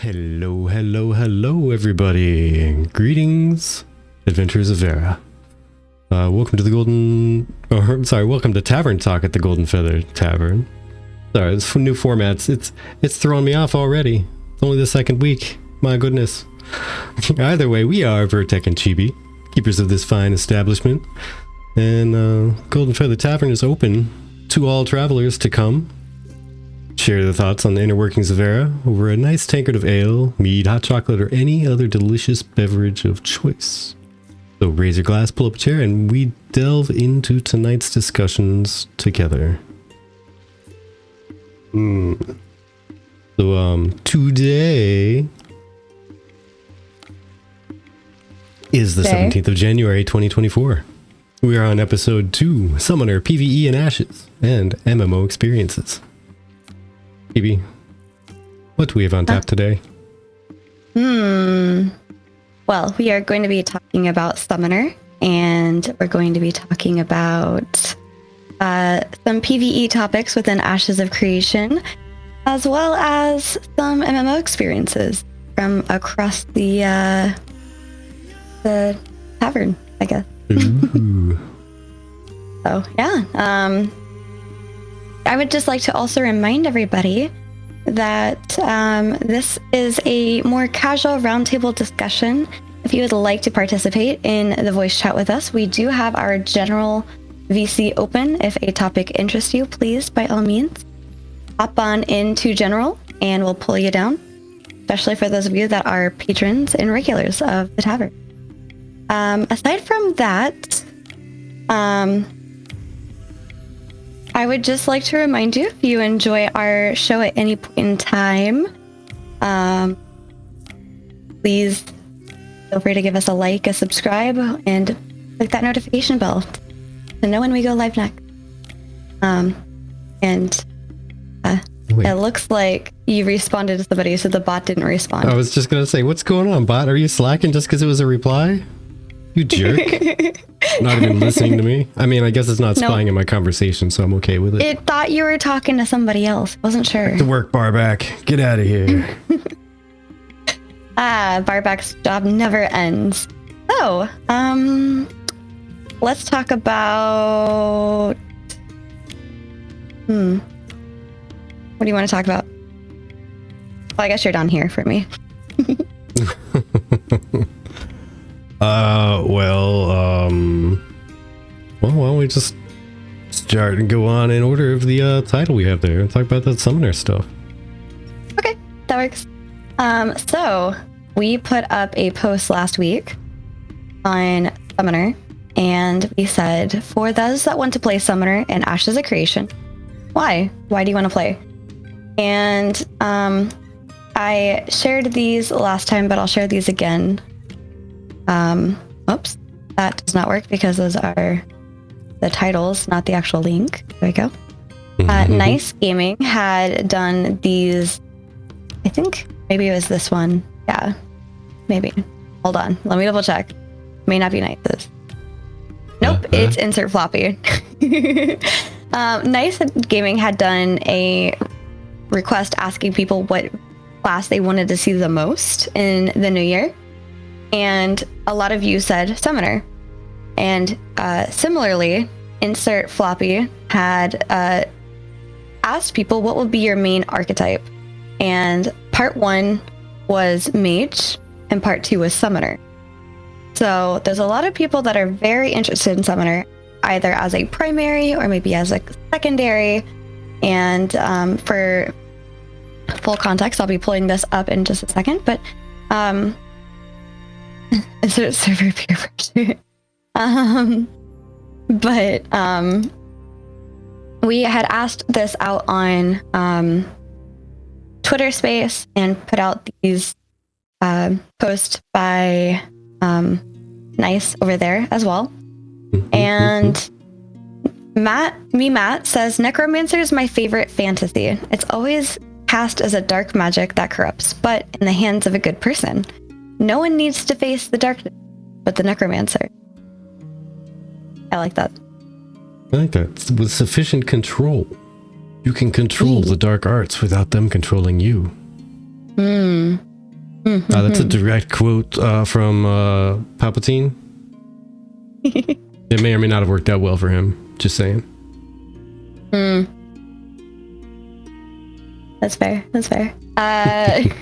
Hello, hello, hello, everybody. Greetings, adventurers of Vera. Welcome to the welcome to Tavern Talk at the Golden Feather Tavern. Sorry, this new format's it's throwing me off already. It's only the second week. My goodness. Either way, we are Vertec and Chibi, keepers of this fine establishment, and Golden Feather Tavern is open to all travelers to come share their thoughts on the inner workings of Vera over a nice tankard of ale, mead, hot chocolate, or any other delicious beverage of choice. So raise your glass, pull up a chair, and we delve into tonight's discussions together. So today is the 17th of January 2024. We are on episode 2, Summoner, PVE In Ashes, and MMO Experiences. Phoebe, what do we have on tap today? Well, we are going to be talking about Summoner, and we're going to be talking about some PvE topics within Ashes of Creation, as well as some MMO experiences from across the tavern, I guess. Ooh. So, yeah. I would just like to also remind everybody that this is a more casual roundtable discussion. If you would like to participate in the voice chat with us, we do have our general VC open. If a topic interests you, please, by all means, hop on into general and we'll pull you down, especially for those of you that are patrons and regulars of the tavern. Aside from that, I would just like to remind you, if you enjoy our show at any point in time, please feel free to give us a like, a subscribe, and click that notification bell to know when we go live next. It looks like you responded to somebody, so the bot didn't respond. I was just going to say, what's going on, bot? Are you slacking just because it was a reply? You jerk. Not even listening to me. I mean, I guess it's not spying in my conversation, so I'm okay with it. It thought you were talking to somebody else. Wasn't sure. Back to work, Barback. Get out of here. Barback's job never ends. So, let's talk about... What do you want to talk about? Well, I guess you're down here for me. Well, why don't we just start and go on in order of the title we have there and talk about that summoner stuff. Okay, that works. So we put up a post last week on Summoner, and we said, for those that want to play Summoner and Ashes of Creation, why? Why do you want to play? And I shared these last time, but I'll share these again. Oops, that does not work because those are the titles, not the actual link. There we go. Nice Gaming had done these. I think maybe it was this one. Yeah, maybe. Hold on, let me double check. May not be Nice's. Nope, it's insert floppy. Nice Gaming had done a request asking people what class they wanted to see the most in the new year. And a lot of you said Summoner. And similarly, Insert Floppy had asked people what would be your main archetype. And part 1 was Mage, and part 2 was Summoner. So there's a lot of people that are very interested in Summoner, either as a primary or maybe as a secondary. And for full context, I'll be pulling this up in just a second, but it's a server peer version. We had asked this out on Twitter Space and put out these posts by Nice over there as well. And Matt says, Necromancer is my favorite fantasy. It's always cast as a dark magic that corrupts, but in the hands of a good person. No one needs to face the darkness but the Necromancer. I like that. I like that. With sufficient control, you can control the dark arts without them controlling you. That's a direct quote from Palpatine. It may or may not have worked out well for him. Just saying. That's fair. That's fair.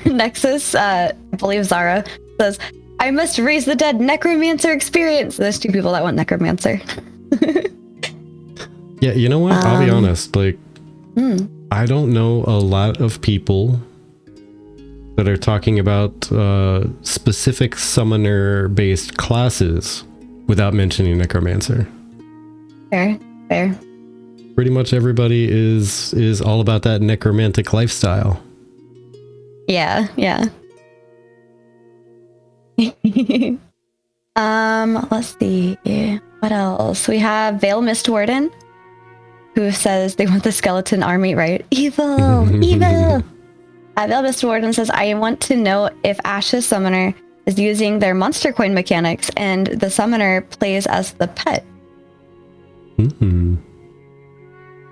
Nexus, I believe Zara, says, I must raise the dead necromancer experience. There's 2 people that want necromancer. Yeah, you know what? I'll be honest. Like, I don't know a lot of people that are talking about specific summoner-based classes without mentioning necromancer. Fair. Pretty much everybody is all about that necromantic lifestyle. Yeah. Let's see. What else? We have Veil Mistwarden, who says they want the skeleton army, right? Evil! Veil Mistwarden says, I want to know if Ashes Summoner is using their monster coin mechanics and the summoner plays as the pet.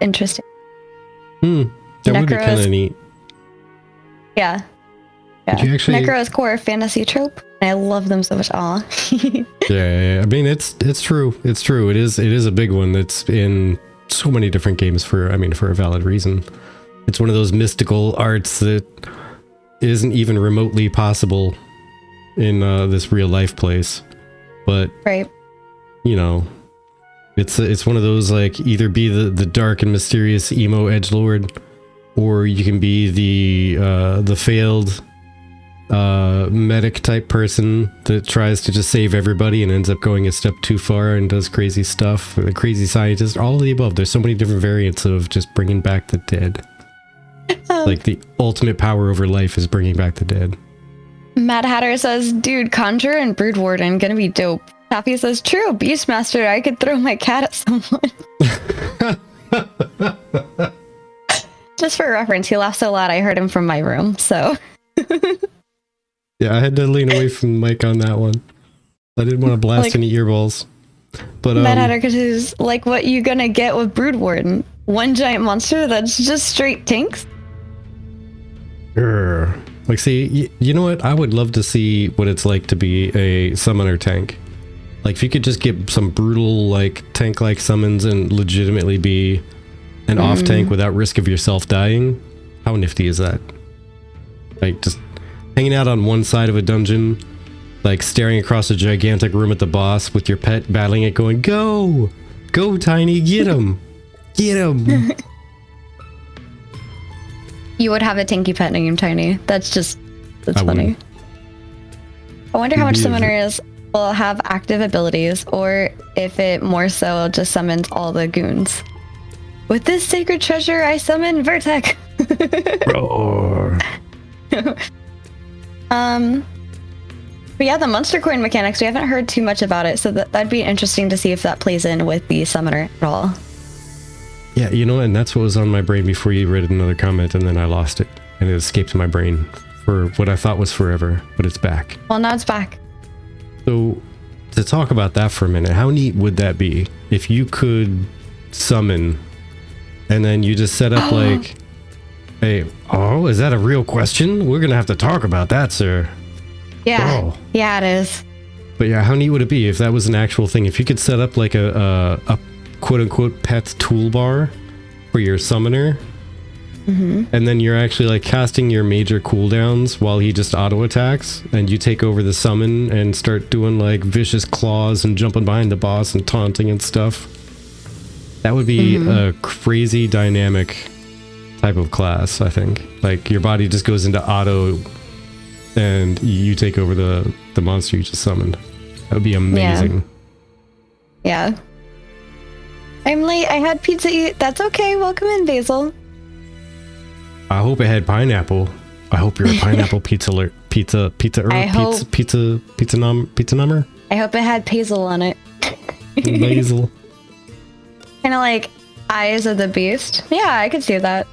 Interesting. That would be kind of neat. Yeah. You actually... Necro's core fantasy trope. And I love them so much. Aw. yeah. I mean, it's true. It's true. It is a big one that's in so many different games for a valid reason. It's one of those mystical arts that isn't even remotely possible in this real life place. But right. You know, it's one of those, like, either be the dark and mysterious emo edgelord, or you can be the failed medic type person that tries to just save everybody and ends up going a step too far and does crazy stuff. The crazy scientist, all of the above. There's so many different variants of just bringing back the dead. Like, the ultimate power over life is bringing back the dead. Mad Hatter says, dude, Conjure and Brood Warden gonna be dope. Taffy says, true, Beastmaster, I could throw my cat at someone. Just for reference, he laughed so loud I heard him from my room, so. Yeah, I had to lean away from the mic on that one. I didn't want to blast any earballs. But Mad Hatter is like, what you gonna get with Brood Warden? One giant monster that's just straight tanks? Like, see, you know what? I would love to see what it's like to be a summoner tank. Like, if you could just get some brutal, like, tank-like summons and legitimately be an off-tank without risk of yourself dying, how nifty is that? Like, just hanging out on one side of a dungeon, like, staring across a gigantic room at the boss with your pet battling it, going, go! Go, Tiny, get him! Get him! You would have a tanky pet named Tiny. That's funny. Wouldn't. I wonder how much summoners will have active abilities, or if it more so just summons all the goons. With this sacred treasure, I summon Vertec. Roar. But yeah, the monster coin mechanics, we haven't heard too much about it, so that'd be interesting to see if that plays in with the summoner at all. Yeah, you know, and that's what was on my brain before you read another comment, and then I lost it, and it escaped my brain for what I thought was forever, but it's back. Well, now it's back. So, to talk about that for a minute, how neat would that be if you could summon, and then you just set up like, hey, oh, is that a real question? We're gonna have to talk about that, sir. Yeah, oh. Yeah, it is. But yeah, how neat would it be if that was an actual thing? If you could set up like a quote-unquote pet toolbar for your summoner, and then you're actually like casting your major cooldowns while he just auto attacks, and you take over the summon and start doing like vicious claws and jumping behind the boss and taunting and stuff. That would be a crazy dynamic type of class, I think. Like, your body just goes into auto and you take over the monster you just summoned. That would be amazing. Yeah. I'm late. I had pizza eat. That's okay. Welcome in, Basil. I hope it had pineapple. I hope you're a pineapple pizza number. I hope it had basil on it. Basil. Kind of like Eyes of the Beast. Yeah, I could see that.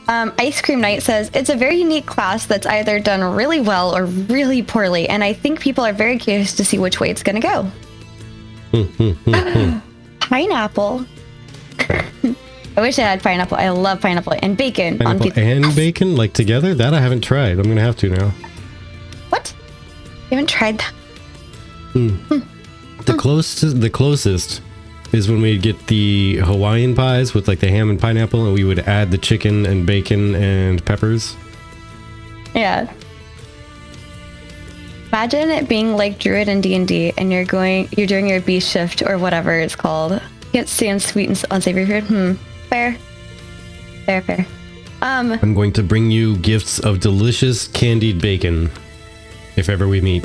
Ice Cream Knight says, it's a very unique class that's either done really well or really poorly, and I think people are very curious to see which way it's going to go. Pineapple. I wish I had pineapple. I love pineapple and bacon on pizza. And bacon, like together? That I haven't tried. I'm gonna have to now. haven't tried that. The closest is when we'd get the Hawaiian pies with like the ham and pineapple, and we would add the chicken and bacon and peppers. Yeah. Imagine it being like Druid and D&D, and you're doing your beast shift or whatever it's called. Can't stand sweet and unsavory food. Fair. I'm going to bring you gifts of delicious candied bacon if ever we meet.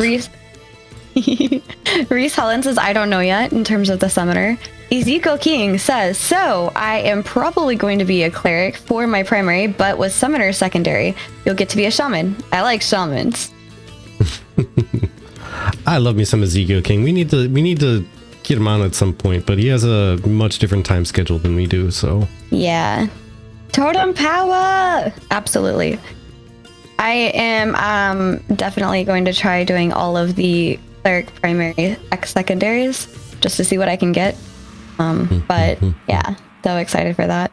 Reese Helen says, I don't know yet in terms of the summoner. Ezekiel King says, so I am probably going to be a cleric for my primary, but with summoner secondary, you'll get to be a shaman. I like shamans. I love me some Ezekiel King. We need to get him on at some point, but he has a much different time schedule than we do, so. Yeah. Totem power! Absolutely. I am definitely going to try doing all of the cleric primary X secondaries just to see what I can get. But yeah, so excited for that.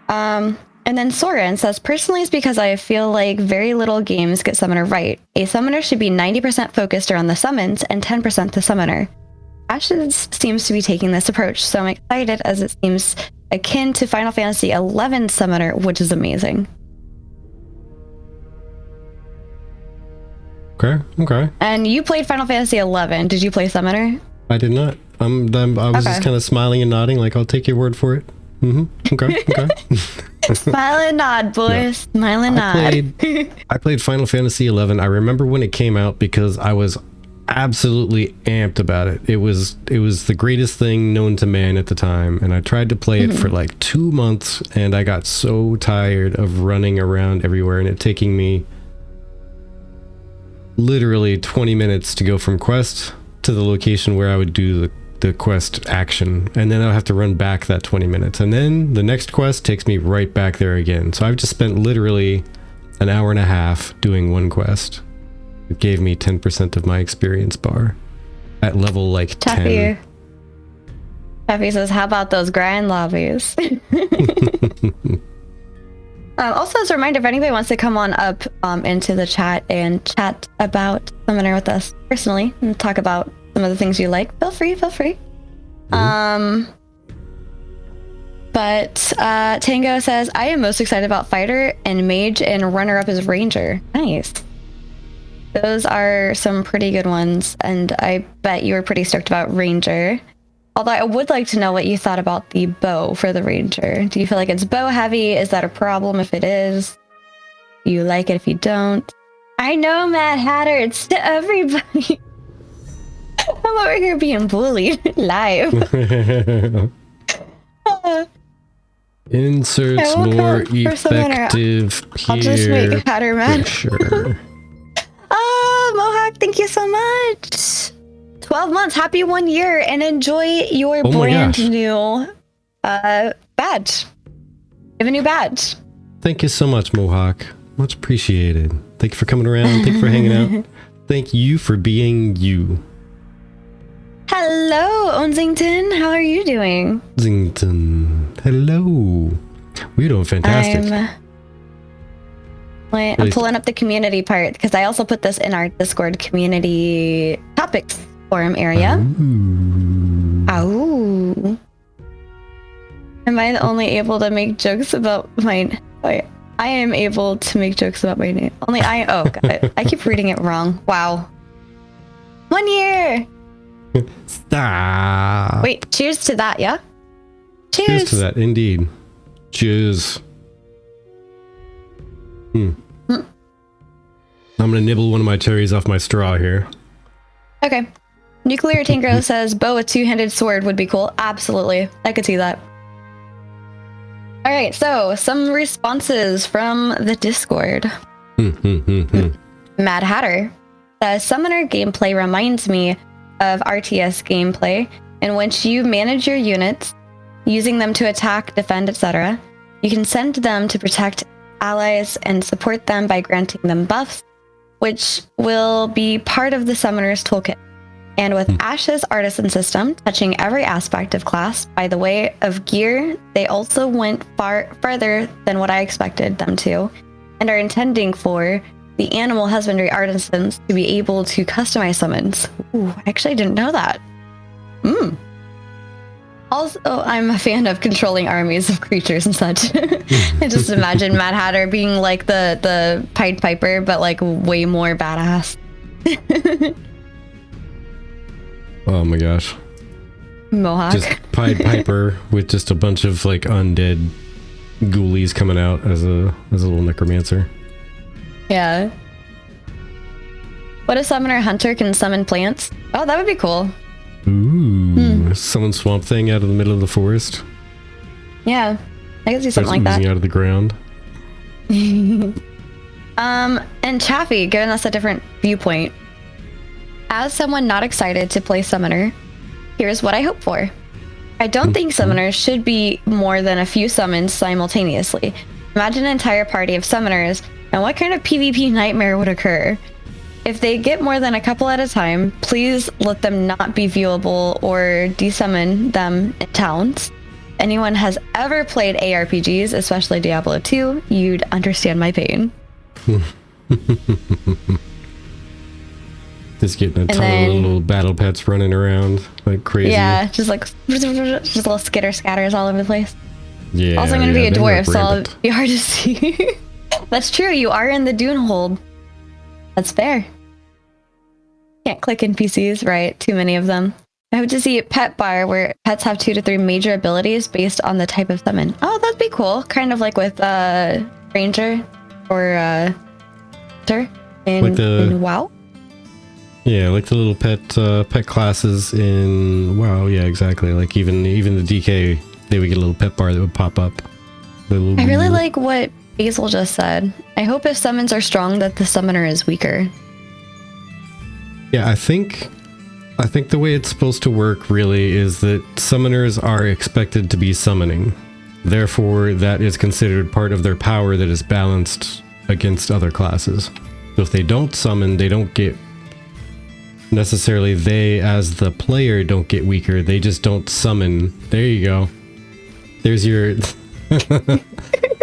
And then Soren says, personally, it's because I feel like very little games get summoner right. A summoner should be 90% focused around the summons and 10% the summoner. Ashes seems to be taking this approach, so I'm excited as it seems akin to Final Fantasy XI summoner, which is amazing. Okay. And you played Final Fantasy XI. Did you play summoner? I did not. I was just kind of smiling and nodding, like I'll take your word for it. Okay. Smile and nod, boys. Smile and nod. I played Final Fantasy XI. I remember when it came out because I was absolutely amped about it. It was the greatest thing known to man at the time, and I tried to play it for like 2 months, and I got so tired of running around everywhere and it taking me literally 20 minutes to go from quest to the location where I would do the quest action, and then I'll have to run back that 20 minutes, and then the next quest takes me right back there again. So I've just spent literally an hour and a half doing one quest. It gave me 10% of my experience bar at level like 10. Taffy says, how about those grind lobbies? Also, as a reminder, if anybody wants to come on up into the chat and chat about Summoner with us personally and talk about some of the things you like, feel free. But Tango says, I am most excited about Fighter and Mage, and runner-up is Ranger. Nice. Those are some pretty good ones, and I bet you were pretty stoked about Ranger. Although I would like to know what you thought about the bow for the Ranger. Do you feel like it's bow heavy? Is that a problem if it is? Do you like it if you don't? I know, Mad Hatter, it's to everybody. I'm over here being bullied live. Inserts more effective I'll just make Hatter mad. Sure. Mohawk, thank you so much. 12 months, happy 1 year, and enjoy your brand new badge. You have a new badge. Thank you so much, Mohawk. Much appreciated. Thank you for coming around. Thank you for hanging out. Thank you for being you. Hello, Onzington. How are you doing? Onzington. Hello. We're doing fantastic. I'm pulling up the community part because I also put this in our Discord community topics forum area. Oh. Am I only able to make jokes about my... Wait, I am able to make jokes about my name. Only I... Oh, God. I keep reading it wrong. Wow. 1 year! Stop. Wait, cheers to that, yeah? Cheers to that, indeed. Cheers. I'm gonna nibble one of my cherries off my straw here. Okay. Nuclear Tango says bow with two-handed sword would be cool. Absolutely. I could see that. All right, so some responses from the Discord. Mad Hatter says Summoner gameplay reminds me of RTS gameplay in which you manage your units, using them to attack, defend, etc. You can send them to protect allies and support them by granting them buffs, which will be part of the Summoner's toolkit. And with Ash's Artisan system touching every aspect of class, by the way of gear, they also went farther than what I expected them to, and are intending for the animal husbandry artisans to be able to customize summons. Ooh, I actually didn't know that. Also, I'm a fan of controlling armies of creatures and such. I just imagine Mad Hatter being like the Pied Piper, but like way more badass. Oh my gosh. Mohawk. Just Pied Piper with just a bunch of like undead ghoulies coming out as a little necromancer. Yeah. What if Summoner Hunter can summon plants? Oh, that would be cool. Ooh, summon Swamp Thing out of the middle of the forest. Yeah, I can see something like that. Oozing out of the ground. And Chaffee giving us a different viewpoint. As someone not excited to play Summoner, here's what I hope for. I don't think Summoners should be more than a few summons simultaneously. Imagine an entire party of Summoners, and what kind of PvP nightmare would occur? If they get more than a couple at a time, please let them not be viewable or desummon them in towns. Anyone has ever played ARPGs, especially Diablo 2, you'd understand my pain. Just getting a ton of little battle pets running around like crazy. Yeah, just little skitter scatters all over the place. Yeah. Also, I'm going to be a dwarf, so it'll be hard to see. That's true. You are in the Dune hold. That's fair. Can't click NPCs, right? Too many of them. I hope to see a pet bar where pets have 2 to 3 major abilities based on the type of summon. Oh, that'd be cool. Kind of like with Ranger or in WoW. Yeah, like the little pet classes in WoW. Yeah, exactly. Like even the DK, they would get a little pet bar that would pop up. I really like what Basil just said. I hope if summons are strong that the summoner is weaker. Yeah, I think the way it's supposed to work really is that summoners are expected to be summoning. Therefore, that is considered part of their power that is balanced against other classes. So if they don't summon, they don't get necessarily, they as the player don't get weaker, they just don't summon. There you go. There's your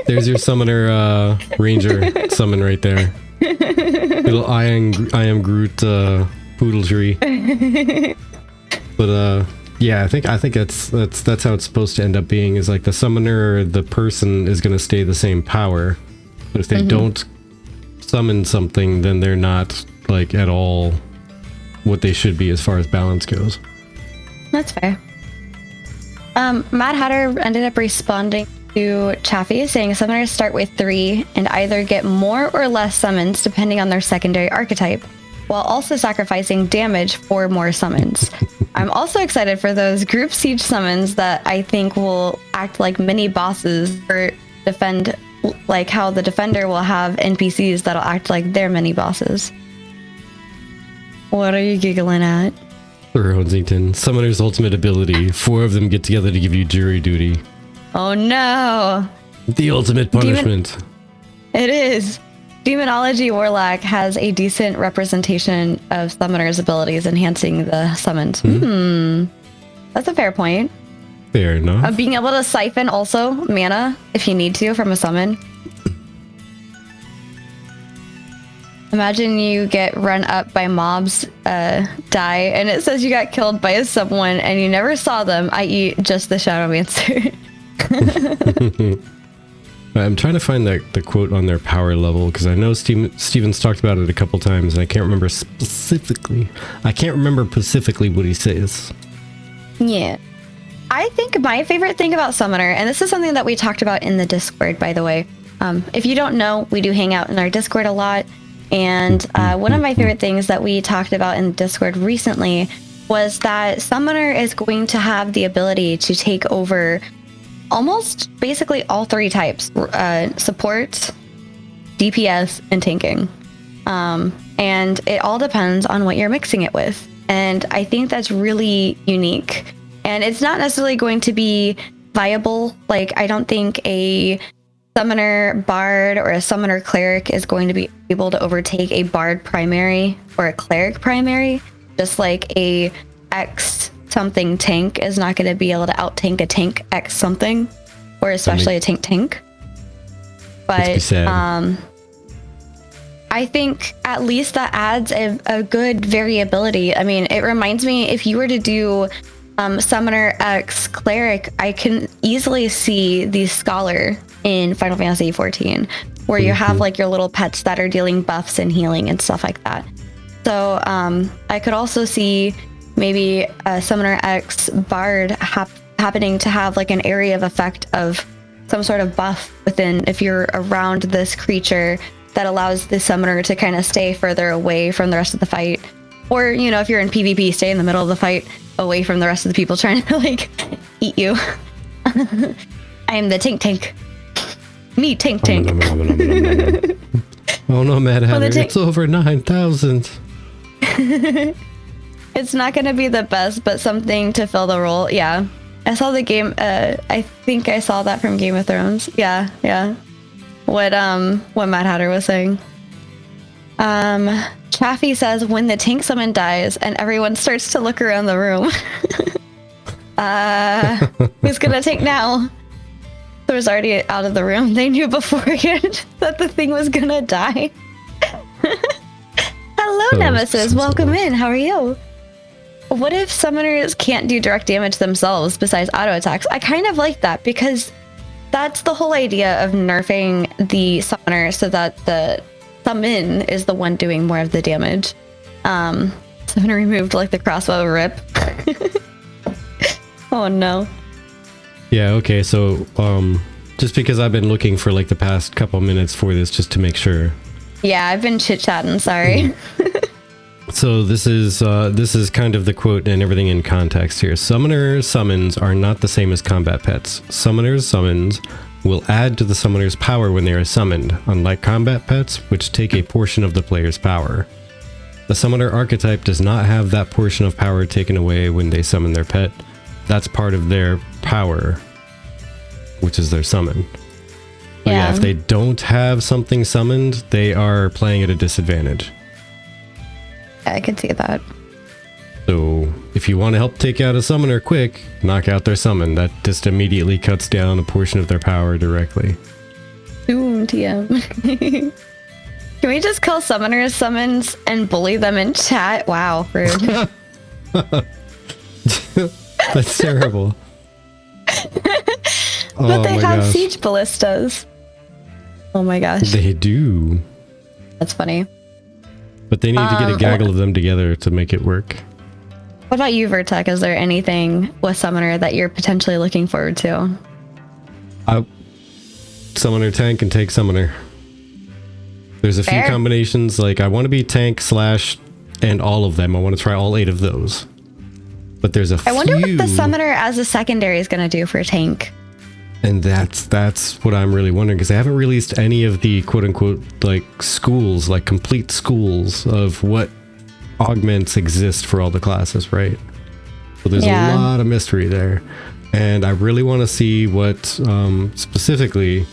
there's your summoner ranger summon right there. Little I am Groot poodlery. But yeah, I think that's how it's supposed to end up being, is like the summoner, the person is going to stay the same power, but if they don't summon something, then they're not like at all what they should be as far as balance goes. That's fair. Mad Hatter ended up responding to Chaffee, saying summoners start with 3 and either get more or less summons depending on their secondary archetype, while also sacrificing damage for more summons. I'm also excited for those group siege summons that I think will act like mini bosses or defend, like how the defender will have NPCs that'll act like their mini bosses. What are you giggling at? Rosington, Summoner's ultimate ability. 4 of them get together to give you jury duty. Oh no! The ultimate punishment. It is. Demonology Warlock has a decent representation of Summoner's abilities, enhancing the summons. That's a fair point. Fair enough. Being able to siphon also mana, if you need to, from a summon. Imagine you get run up by mobs, die, and it says you got killed by someone and you never saw them, i.e. just the Shadowmancer. I'm trying to find the quote on their power level, because I know Steven's talked about it a couple times, and I can't remember specifically what he says. Yeah. I think my favorite thing about Summoner, and this is something that we talked about in the Discord, by the way. If you don't know, we do hang out in our Discord a lot. And one of my favorite things that we talked about in Discord recently was that Summoner is going to have the ability to take over almost basically all 3 types, support, DPS, and tanking. And it all depends on what you're mixing it with. And I think that's really unique. And it's not necessarily going to be viable. Like, I don't think a summoner bard or a summoner cleric is going to be able to overtake a bard primary or a cleric primary, just like a X something tank is not going to be able to out tank a tank X something, or especially a tank. But I think at least that adds a good variability. I mean, it reminds me, if you were to do Summoner X Cleric, I can easily see the Scholar in Final Fantasy XIV, where you have like your little pets that are dealing buffs and healing and stuff like that. So I could also see maybe a Summoner X Bard happening to have like an area of effect of some sort of buff within, if you're around this creature, that allows the summoner to kind of stay further away from the rest of the fight. Or, you know, if you're in PvP, stay in the middle of the fight, away from the rest of the people trying to like eat you. I am the tank. Me tank. Oh no, Mad Hatter, it's over 9,000. It's not going to be the best, but something to fill the role. Yeah. I saw the game. I think I saw that from Game of Thrones. Yeah. What Mad Hatter was saying. Chaffee says, when the tank summon dies and everyone starts to look around the room. Who's gonna take now? So it was already out of the room. They knew beforehand that the thing was gonna die. Hello, Nemesis. Welcome in. How are you? What if summoners can't do direct damage themselves besides auto attacks? I kind of like that, because that's the whole idea of nerfing the summoner, so that the summon is the one doing more of the damage. Summoner removed like the crossbow, rip. Oh no. Yeah, okay, so just because I've been looking for like the past couple minutes for this just to make sure. Yeah, I've been chit-chatting, sorry. So this is kind of the quote and everything in context here. Summoner summons are not the same as combat pets. Summoner's summons will add to the summoner's power when they are summoned, unlike combat pets, which take a portion of the player's power. The summoner archetype does not have that portion of power taken away when they summon their pet. That's part of their power, which is their summon. But yeah, if they don't have something summoned, they are playing at a disadvantage. I can see that. So if you want to help take out a summoner quick, knock out their summon. That just immediately cuts down a portion of their power directly. Ooh, TM. Can we just call summoners summons and bully them in chat? Wow, rude. That's terrible. But they have siege ballistas. Oh my gosh. They do. That's funny. But they need to get a gaggle of them together to make it work. What about you, Vertec? Is there anything with Summoner that you're potentially looking forward to? Summoner tank and take Summoner. There's a few combinations, like I want to be tank / and all of them. I want to try all 8 of those. But there's a few... I wonder what the Summoner as a secondary is going to do for tank. And that's what I'm really wondering, because they haven't released any of the quote-unquote like schools, like complete schools of what augments exist for all the classes, right? So there's a lot of mystery there. And I really want to see what specifically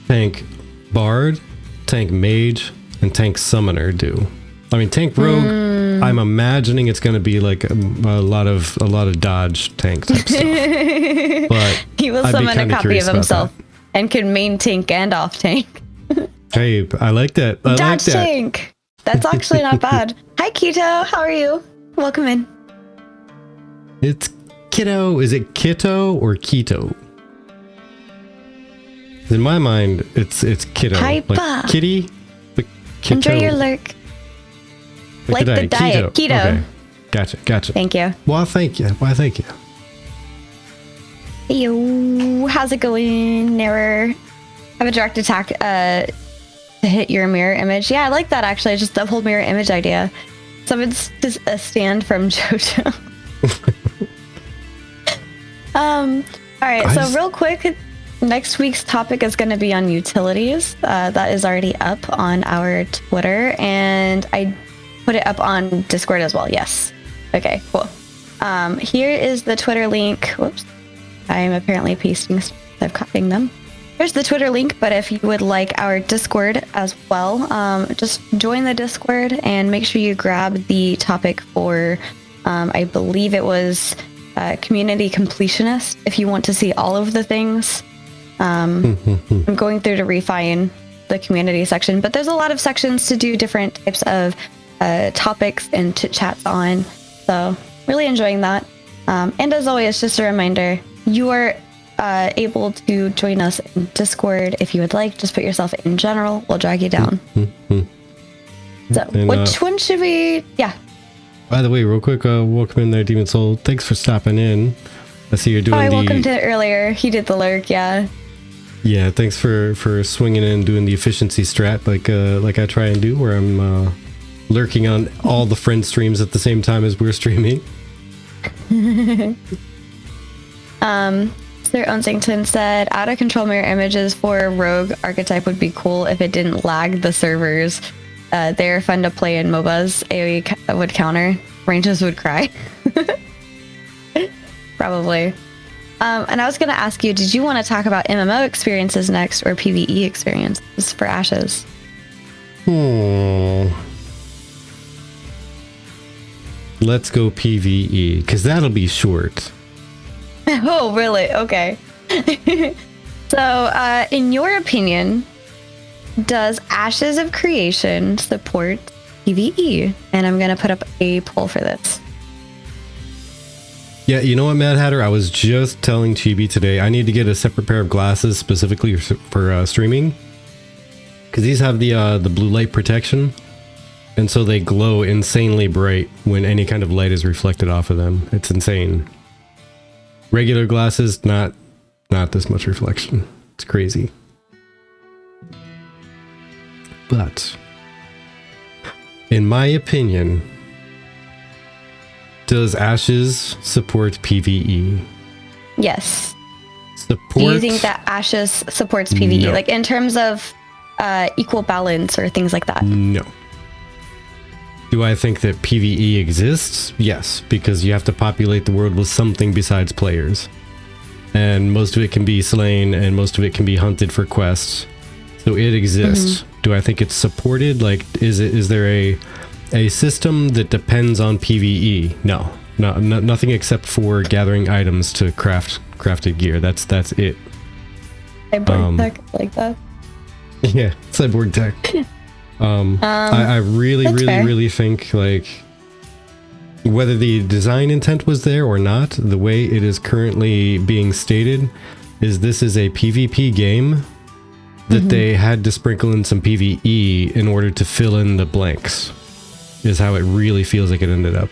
tank Bard, tank Mage, and tank Summoner do. I mean, tank Rogue, I'm imagining it's going to be like a lot of dodge tank type stuff. But he will summon a copy of himself and can main tank and off tank. Hey, I like that. Dodge tank. That's actually not bad. Hi, Keto. How are you? Welcome in. It's Keto. Is it Keto or Keto? In my mind, it's Keto. Hyper. Like kitty. But Keto. Enjoy your lurk. Like the diet. Keto. Okay. Gotcha. Thank you. Why, thank you. Hey, yo. How's it going? Never have a direct attack to hit your mirror image. Yeah, I like that, actually. Just the whole mirror image idea. Someone's just a stand from JoJo. All right, so real quick, next week's topic is going to be on utilities. That is already up on our Twitter, and I put it up on Discord as well. Yes. Okay, cool. Here is the Twitter link. Whoops. I am apparently pasting stuff. I'm copying them. Here's the Twitter link, but if you would like our Discord as well, just join the Discord and make sure you grab the topic for, I believe it was community completionist, if you want to see all of the things. I'm going through to refine the community section, but there's a lot of sections to do different types of topics and chit chats on. So really enjoying that. And as always, just a reminder, you are able to join us in Discord if you would like. Just put yourself in general. We'll drag you down. So and, which one should we? Yeah. By the way, real quick, welcome in there, Demon Soul. Thanks for stopping in. I see you're doing I welcomed it earlier. He did the lurk, yeah. Yeah, thanks for swinging in, doing the efficiency strat like I try and do, where I'm lurking on all the friend streams at the same time as we're streaming. Sir Onsington said, out of control mirror images for rogue archetype would be cool if it didn't lag the servers. They're fun to play in MOBAs. AoE would counter. Ranges would cry. Probably. And I was going to ask you, did you want to talk about MMO experiences next or PVE experiences for Ashes? Let's go PVE, because that'll be short. Oh, really? Okay. So, in your opinion, does Ashes of Creation support PVE? And I'm going to put up a poll for this. Yeah, you know what, Mad Hatter? I was just telling Chibi today, I need to get a separate pair of glasses specifically for streaming. Because these have the blue light protection. And so they glow insanely bright when any kind of light is reflected off of them. It's insane. Regular glasses, not this much reflection. It's crazy. But, in my opinion, does Ashes support PvE? Yes. Support? Do you think that Ashes supports PvE? No. Like in terms of equal balance or things like that? No. Do I think that PvE exists? Yes, because you have to populate the world with something besides players. And most of it can be slain, and most of it can be hunted for quests. So it exists. Do I think it's supported? Like, is there a system that depends on PvE? No. Nothing except for gathering items to crafted gear. That's it. Cyborg tech like that. Yeah, cyborg tech. I really think, like, whether the design intent was there or not, the way it is currently being stated is this is a PvP game that they had to sprinkle in some PvE in order to fill in the blanks, is how it really feels like it ended up.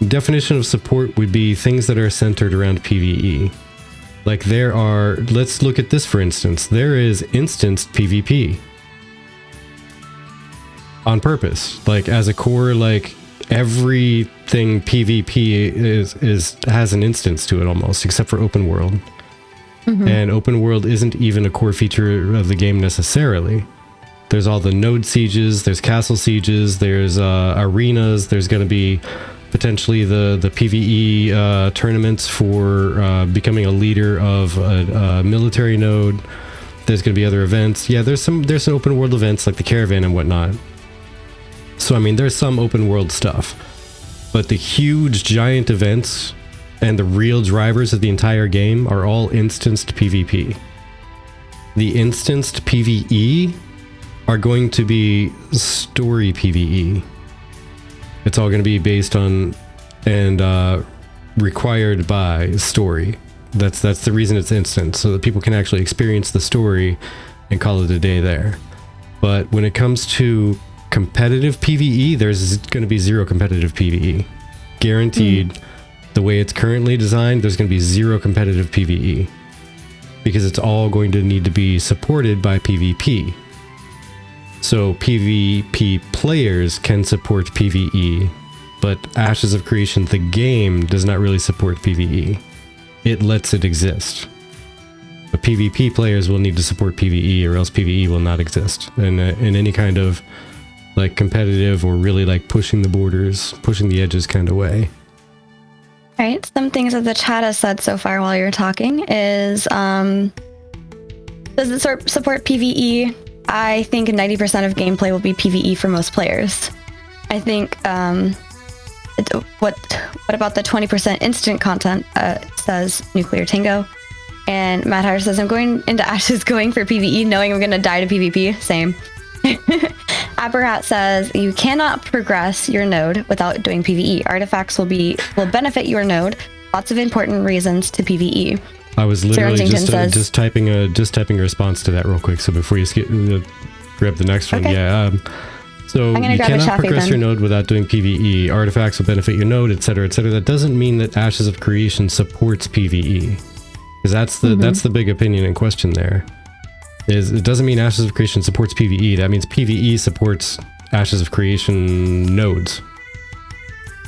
Definition of support would be things that are centered around PvE. Like there are, let's look at this for instance, there is instanced PvP. On purpose, like as a core, like everything PvP has an instance to it almost, except for open world. And open world isn't even a core feature of the game necessarily. There's all the node sieges, there's castle sieges, there's arenas, there's going to be potentially the PvE tournaments for becoming a leader of a military node. There's going to be other events. Yeah, there's some open world events like the caravan and whatnot. So I mean, there's some open world stuff, but the huge giant events and the real drivers of the entire game are all instanced PvP. The instanced PvE are going to be story PvE. It's all going to be based on and required by story. That's the reason it's instant, so that people can actually experience the story and call it a day there. But when it comes to competitive PvE, there's going to be zero competitive PvE. Guaranteed. The way it's currently designed, there's going to be zero competitive PvE. Because it's all going to need to be supported by PvP. So PvP players can support PvE, but Ashes of Creation, the game, does not really support PvE. It lets it exist. But PvP players will need to support PvE, or else PvE will not exist in any kind of like competitive or really like pushing the borders, pushing the edges kind of way. All right. Some things that the chat has said so far while you're talking is, does it support PvE? I think 90% of gameplay will be PvE for most players. I think, what about the 20% instant content, says Nuclear Tango. And Matt Harris says, I'm going into Ashes going for PvE, knowing I'm going to die to PvP. Same. Aberrat says, you cannot progress your node without doing PvE. Artifacts will benefit your node. Lots of important reasons to PvE. I was literally just typing a response to that real quick. So before you grab the next one, okay. So you cannot progress your node without doing PvE. Artifacts will benefit your node, etc., etc. That doesn't mean that Ashes of Creation supports PvE, because that's the big opinion in question. There it doesn't mean Ashes of Creation supports PvE. That means PvE supports Ashes of Creation nodes.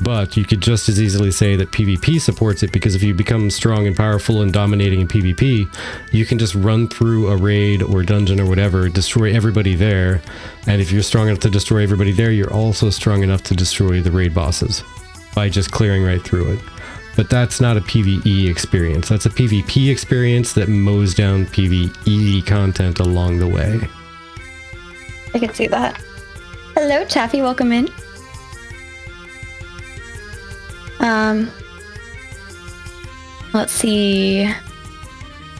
But you could just as easily say that PvP supports it, because if you become strong and powerful and dominating in PvP, you can just run through a raid or dungeon or whatever, destroy everybody there. And if you're strong enough to destroy everybody there, you're also strong enough to destroy the raid bosses by just clearing right through it. But that's not a PvE experience. That's a PvP experience that mows down PvE content along the way. I can see that. Hello, Chaffee. Welcome in. Let's see.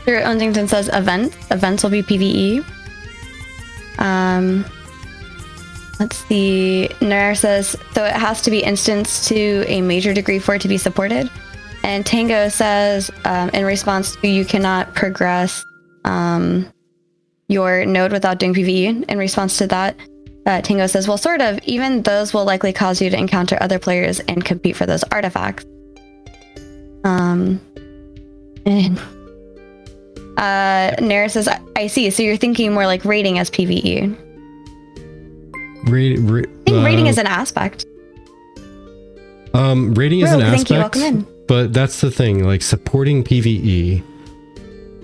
Stuart Undington says events. Events will be PvE. Let's see. Nair says, so it has to be instanced to a major degree for it to be supported. And Tango says, in response to you cannot progress your node without doing PvE. In response to that, Tango says, well, sort of. Even those will likely cause you to encounter other players and compete for those artifacts. And Nair says, I see. So you're thinking more like raiding as PvE. I think raiding is an aspect. Raiding is an aspect. Thank you. Welcome in. But that's the thing, like supporting PvE.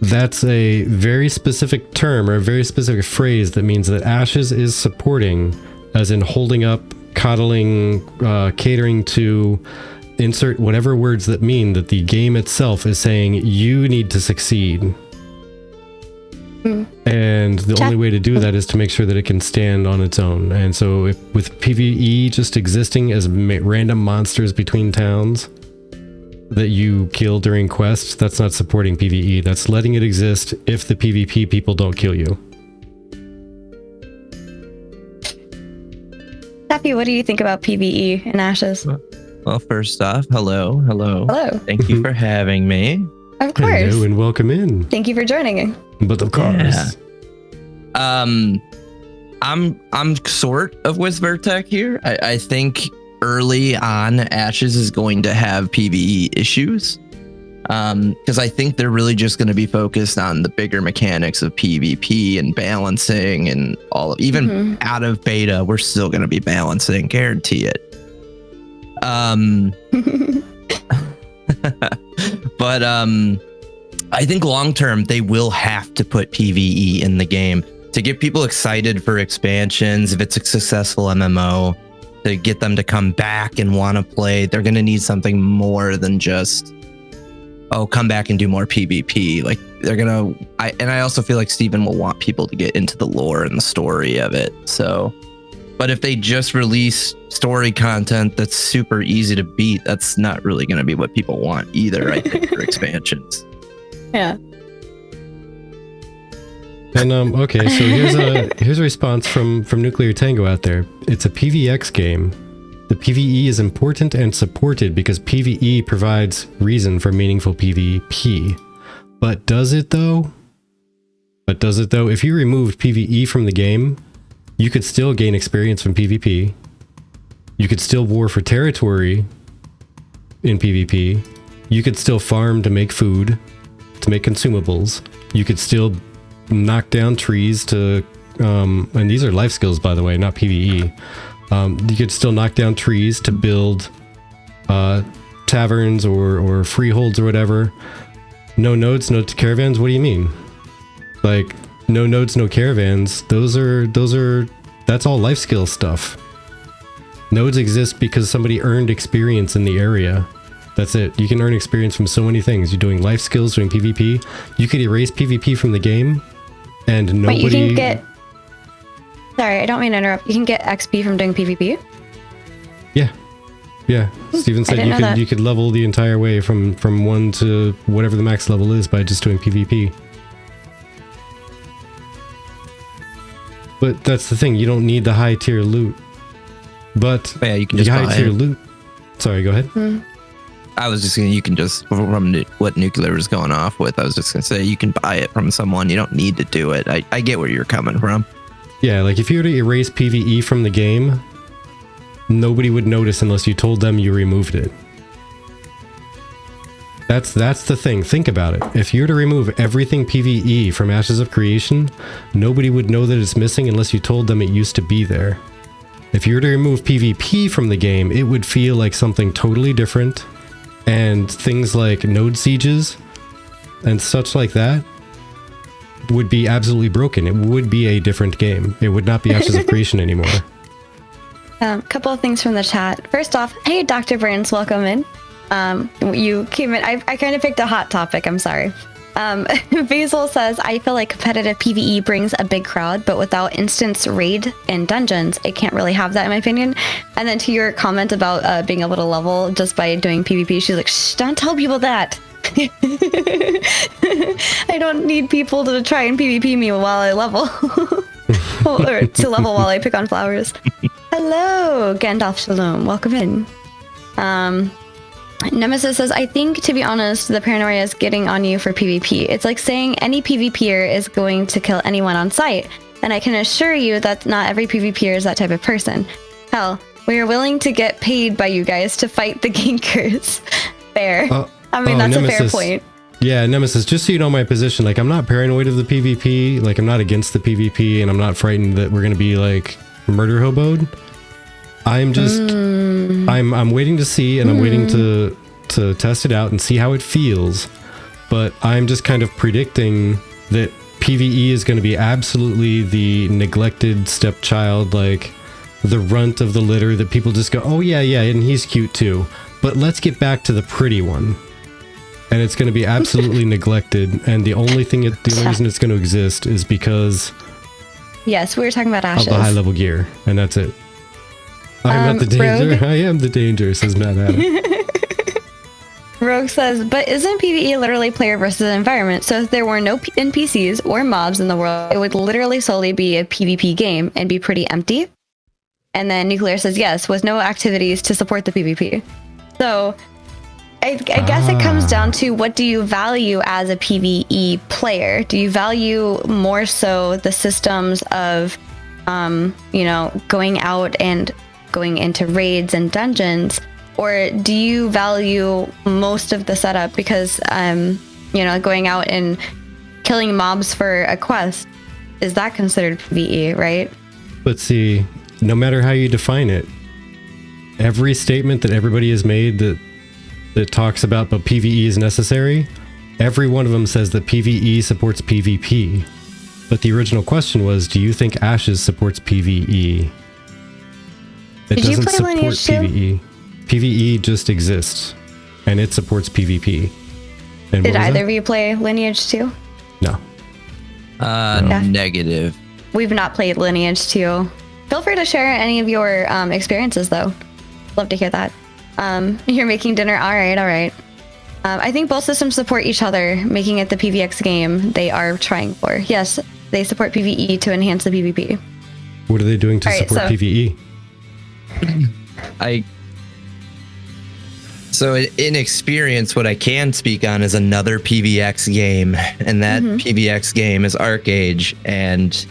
That's a very specific term or a very specific phrase that means that Ashes is supporting, as in holding up, coddling, catering to, insert whatever words that mean that the game itself is saying you need to succeed. And the only way to do that is to make sure that it can stand on its own. And so with PvE just existing as random monsters between towns that you kill during quests, that's not supporting PvE. That's letting it exist if the PvP people don't kill you. Taffy, what do you think about PvE in Ashes? Well, first off, hello. Hello. Thank you for having me. Of course. Hello and welcome in. Thank you for joining. But of course. Yeah. I'm sort of with Vertec here. I think early on Ashes is going to have PvE issues. Because I think they're really just going to be focused on the bigger mechanics of PvP and balancing and all of, even out of beta, we're still going to be balancing, guarantee it. But I think long term they will have to put PvE in the game to get people excited for expansions. If it's a successful MMO, to get them to come back and want to play, they're going to need something more than just, oh, come back and do more PvP. Like they're going to, I also feel like Steven will want people to get into the lore and the story of it. So, but if they just release story content that's super easy to beat, that's not really going to be what people want either, I think, for expansions. Yeah. And okay, so here's a response from Nuclear Tango out there. It's a PvX game. The PvE is important and supported because PvE provides reason for meaningful PvP. But does it though? If you removed PvE from the game, you could still gain experience from PvP. You could still war for territory in PvP. You could still farm to make food, to make consumables. You could still knock down trees to, and these are life skills, by the way, not PvE. You could still knock down trees to build taverns or freeholds or whatever. No nodes, no caravans. What do you mean? Like no nodes, no caravans. That's all life skill stuff. Nodes exist because somebody earned experience in the area. That's it. You can earn experience from so many things. You're doing life skills, doing PvP. You could erase PvP from the game, and nobody. Wait, you can get. Sorry, I don't mean to interrupt. You can get XP from doing PvP. Yeah, Yeah, Steven said you could level the entire way from 1 to whatever the max level is by just doing PvP. But that's the thing, you don't need the high tier loot. But yeah, you can just the buy high tier it. loot. Sorry, go ahead. I was just saying you can just, from what Nuclear was going off with, I was just going to say you can buy it from someone. You don't need to do it. I get where you're coming from. Yeah, like if you were to erase PvE from the game, nobody would notice unless you told them you removed it. That's the thing. Think about it. If you were to remove everything PvE from Ashes of Creation, nobody would know that it's missing unless you told them it used to be there. If you were to remove PvP from the game, it would feel like something totally different, and things like node sieges and such like that would be absolutely broken. It would be a different game. It would not be Ashes of Creation anymore. Couple of things from the chat. First off, hey, Dr. Burns, welcome in. You came in. I kind of picked a hot topic. I'm sorry. Basil says, I feel like competitive PvE brings a big crowd, but without instance raid and dungeons, it can't really have that, in my opinion. And then to your comment about being able to level just by doing PvP, she's like, shh, don't tell people that. I don't need people to try and PvP me while I level. Or to level while I pick on flowers. Hello, Gandalf Shalom. Welcome in. Nemesis says, I think, to be honest, the paranoia is getting on you for PvP. It's like saying any PvPer is going to kill anyone on sight. And I can assure you that not every PvPer is that type of person. Hell, we are willing to get paid by you guys to fight the gankers. Fair. I mean, that's Nemesis. A fair point. Yeah, Nemesis, just so you know my position, like, I'm not paranoid of the PvP, like, I'm not against the PvP, and I'm not frightened that we're gonna be, like, murder hoboed. I'm just, I'm waiting to see, and I'm waiting to test it out and see how it feels, but I'm just kind of predicting that PvE is going to be absolutely the neglected stepchild, like, the runt of the litter that people just go, oh yeah, and he's cute too, but let's get back to the pretty one. And it's going to be absolutely neglected, and the only reason it's going to exist is because yes, we were talking about Ashes. Of the high level gear, and that's it. I'm not the danger. Rogue? I am the danger, says Matt Adam. Rogue says, but isn't PvE literally player versus environment? So if there were no NPCs or mobs in the world, it would literally solely be a PvP game and be pretty empty. And then Nuclear says, yes, with no activities to support the PvP. So I guess it comes down to, what do you value as a PvE player? Do you value more so the systems of, going out and going into raids and dungeons, or do you value most of the setup because going out and killing mobs for a quest, is that considered PvE, right? But see, no matter how you define it, every statement that everybody has made that talks about but PvE is necessary, every one of them says that PvE supports PvP. But the original question was, do you think Ashes supports PvE? It Did doesn't you play support Lineage PvE. PvE just exists, and it supports PvP. And did either of you play Lineage 2? No. Negative. We've not played Lineage 2. Feel free to share any of your experiences, though. Love to hear that. You're making dinner. All right. I think both systems support each other, making it the PvX game they are trying for. Yes, they support PvE to enhance the PvP. What are they doing to support PvE? So in experience, what I can speak on is another PvX game, and that PvX game is ArcAge, and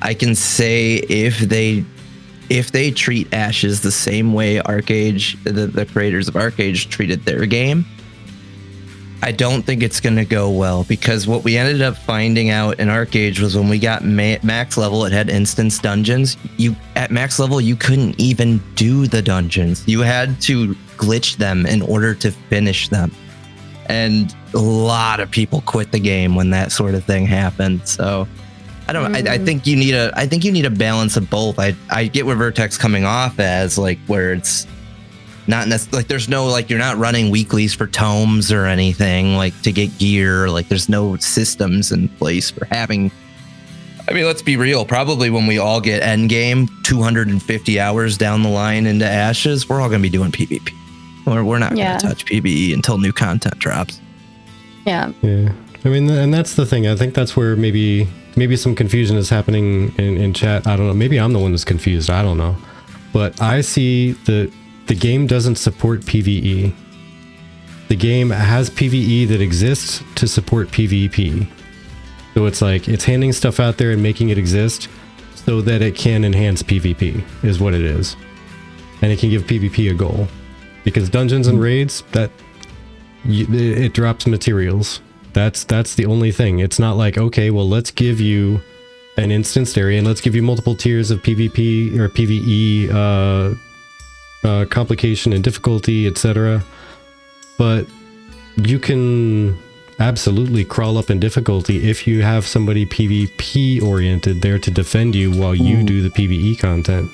I can say if they treat Ashes the same way ArcAge, the creators of ArcAge treated their game, I don't think it's going to go well, because what we ended up finding out in ArcAge was when we got max level, it had instance dungeons. At max level, you couldn't even do the dungeons. You had to glitch them in order to finish them. And a lot of people quit the game when that sort of thing happened. So I think you need a balance of both. I get where Vertex coming off as, like, where it's not like there's no, like, you're not running weeklies for tomes or anything, like, to get gear. Like, there's no systems in place for having I mean, let's be real. Probably when we all get endgame 250 hours down the line into Ashes, we're all going to be doing PvP. We're not going to touch PvE until new content drops. Yeah. Yeah. I mean, and that's the thing. I think that's where maybe some confusion is happening in chat. I don't know. Maybe I'm the one that's confused. I don't know. But I see that the game doesn't support PvE. The game has PvE that exists to support PvP. So it's like, it's handing stuff out there and making it exist so that it can enhance PvP, is what it is. And it can give PvP a goal. Because dungeons and raids, it drops materials. That's the only thing. It's not like, okay, well, let's give you an instanced area and let's give you multiple tiers of PvP or PvE complication and difficulty, etc. But you can absolutely crawl up in difficulty if you have somebody PvP oriented there to defend you while you do the PvE content.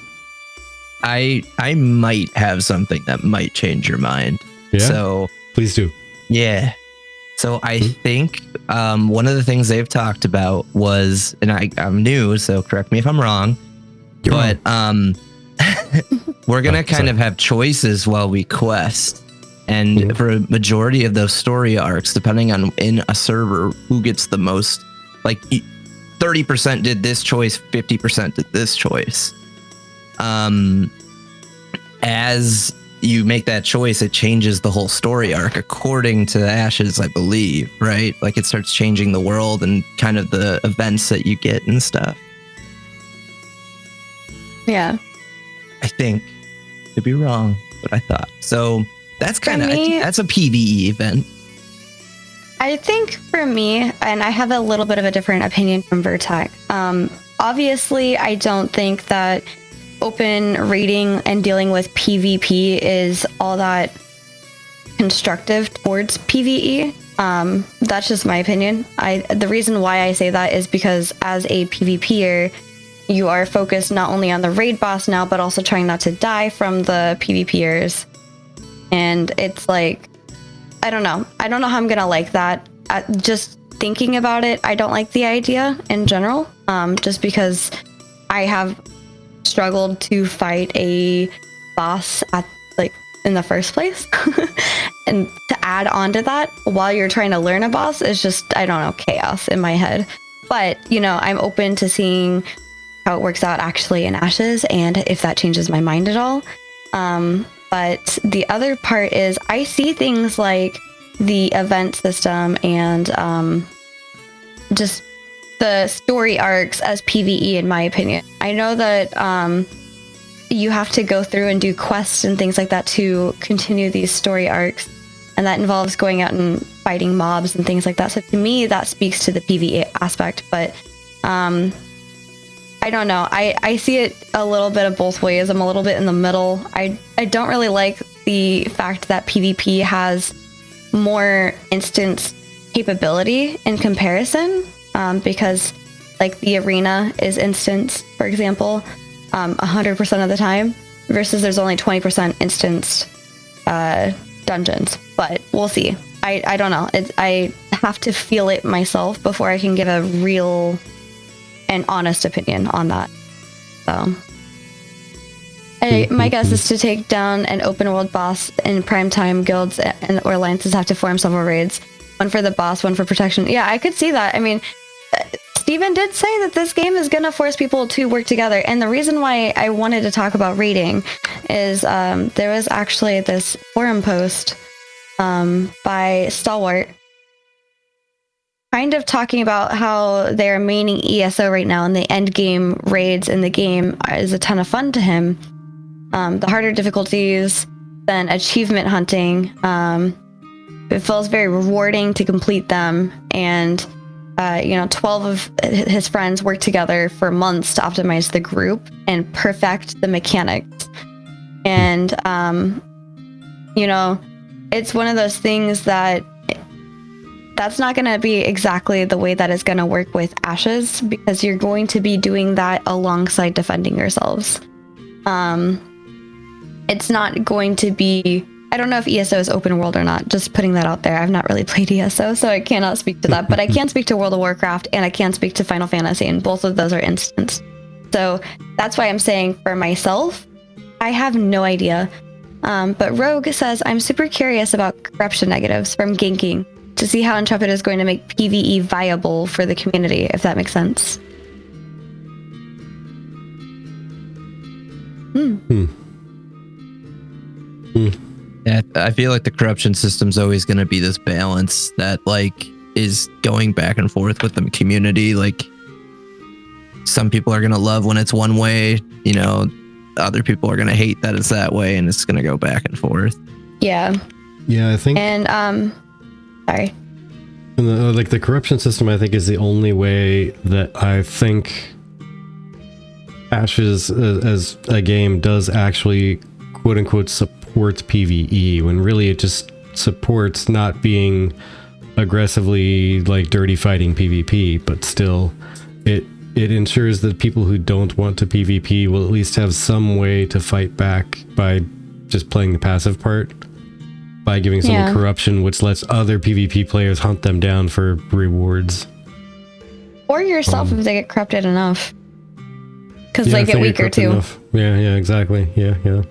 I might have something that might change your mind. Yeah. So please do. Yeah. So I think one of the things they've talked about was, and I'm new, so correct me if I'm wrong, but we're gonna kind of have choices while we quest. And for a majority of those story arcs, depending on in a server who gets the most, like 30% did this choice, 50% did this choice. As you make that choice, it changes the whole story arc according to Ashes, I believe, right? Like it starts changing the world and kind of the events that you get and stuff. Yeah. I think. Could be wrong, but I thought. So that's kind of, that's a PvE event. I think for me, and I have a little bit of a different opinion from Vertec. Obviously, I don't think that open raiding and dealing with PvP is all that constructive towards PvE. That's just my opinion. The reason why I say that is because as a PvPer, you are focused not only on the raid boss now, but also trying not to die from the PvPers. And it's like, I don't know how I'm gonna like that. Just thinking about it, I don't like the idea in general, just because I have struggled to fight a boss in the first place. And to add on to that while you're trying to learn a boss is just, I don't know, chaos in my head. But, I'm open to seeing how it works out actually in Ashes and if that changes my mind at all. But the other part is I see things like the event system and just the story arcs as PvE, in my opinion. I know that you have to go through and do quests and things like that to continue these story arcs, and that involves going out and fighting mobs and things like that. So to me, that speaks to the PvE aspect, but I don't know. I see it a little bit of both ways. I'm a little bit in the middle. I don't really like the fact that PvP has more instance capability in comparison, because like the arena is instance, for example, 100% of the time, versus there's only 20% instanced dungeons. But we'll see. I don't know. I have to feel it myself before I can give a real and honest opinion on that. So my guess is to take down an open world boss in primetime. Guilds and or alliances have to form several raids, one for the boss, one for protection. Yeah, I could see that. I mean, Steven did say that this game is going to force people to work together, and the reason why I wanted to talk about raiding is there was actually this forum post by Stalwart kind of talking about how they're maining ESO right now, and the end game raids in the game is a ton of fun to him. The harder difficulties than achievement hunting. It feels very rewarding to complete them, and 12 of his friends work together for months to optimize the group and perfect the mechanics. And it's one of those things that's not going to be exactly the way that is going to work with Ashes, because you're going to be doing that alongside defending yourselves. It's not going to be I don't know if ESO is open world or not. Just putting that out there. I've not really played ESO, so I cannot speak to that. But I can speak to World of Warcraft, and I can speak to Final Fantasy, and both of those are instance. So that's why I'm saying for myself, I have no idea. But Rogue says, I'm super curious about corruption negatives from ganking to see how Intrepid is going to make PvE viable for the community, if that makes sense. Yeah, I feel like the corruption system's always going to be this balance that like is going back and forth with the community. Like some people are going to love when it's one way, you know, other people are going to hate that it's that way, and it's going to go back and forth. Yeah. Yeah, I think. And sorry. And the corruption system, I think, is the only way that I think Ashes as a game does actually quote unquote supports PvE, when really it just supports not being aggressively like dirty fighting PvP, but still it ensures that people who don't want to PvP will at least have some way to fight back by just playing the passive part, by giving someone corruption, which lets other PvP players hunt them down for rewards. Or yourself if they get corrupted enough. Because they get weaker too. Enough. Yeah, exactly. Yeah.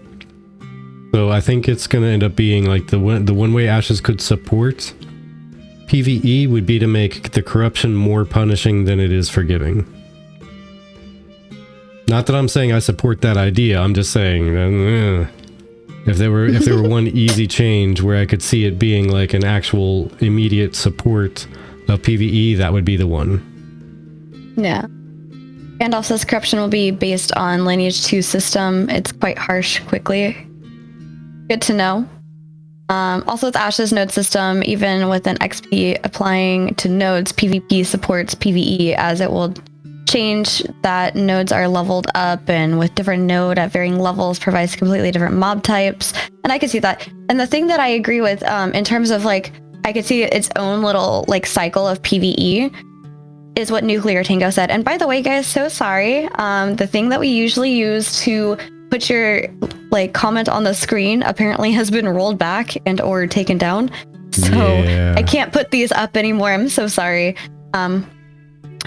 So I think it's going to end up being like the one way Ashes could support PvE would be to make the corruption more punishing than it is forgiving. Not that I'm saying I support that idea. I'm just saying if there were one easy change where I could see it being like an actual immediate support of PvE, that would be the one. Yeah. Gandalf says corruption will be based on Lineage 2 system. It's quite harsh quickly. Good to know. Also with Ashes node system, even with an XP applying to nodes, PvP supports PvE, as it will change that nodes are leveled up, and with different node at varying levels provides completely different mob types. And I could see that. And the thing that I agree with in terms of like, I could see its own little like cycle of PvE is what Nuclear Tango said. And by the way, guys, so sorry. The thing that we usually use to put your like comment on the screen apparently has been rolled back and or taken down. So I can't put these up anymore. I'm so sorry.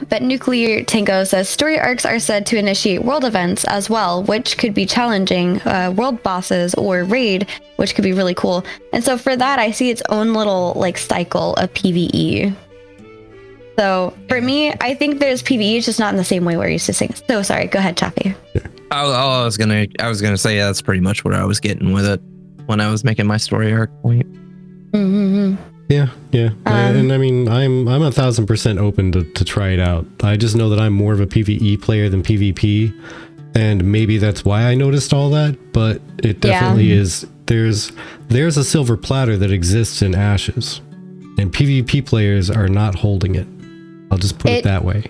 But Nuclear Tango says story arcs are said to initiate world events as well, which could be challenging, world bosses or raid, which could be really cool. And so for that, I see its own little like cycle of PvE. So for me, I think there's PvE, it's just not in the same way we're used to seeing. So sorry, go ahead, Chaffee. I was gonna say that's pretty much where I was getting with it when I was making my story arc point. Mm-hmm. Yeah. And I mean, I'm 1000% open to try it out. I just know that I'm more of a PvE player than PvP, and maybe that's why I noticed all that. But it definitely is. There's a silver platter that exists in Ashes, and PvP players are not holding it. I'll just put it that way.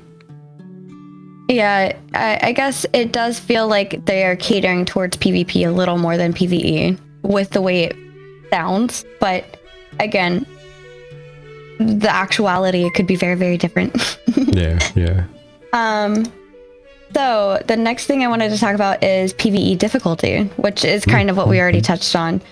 Yeah, I guess it does feel like they are catering towards PvP a little more than PvE with the way it sounds. But again, the actuality, it could be very, very different. Yeah. So the next thing I wanted to talk about is PvE difficulty, which is kind of what we already touched on.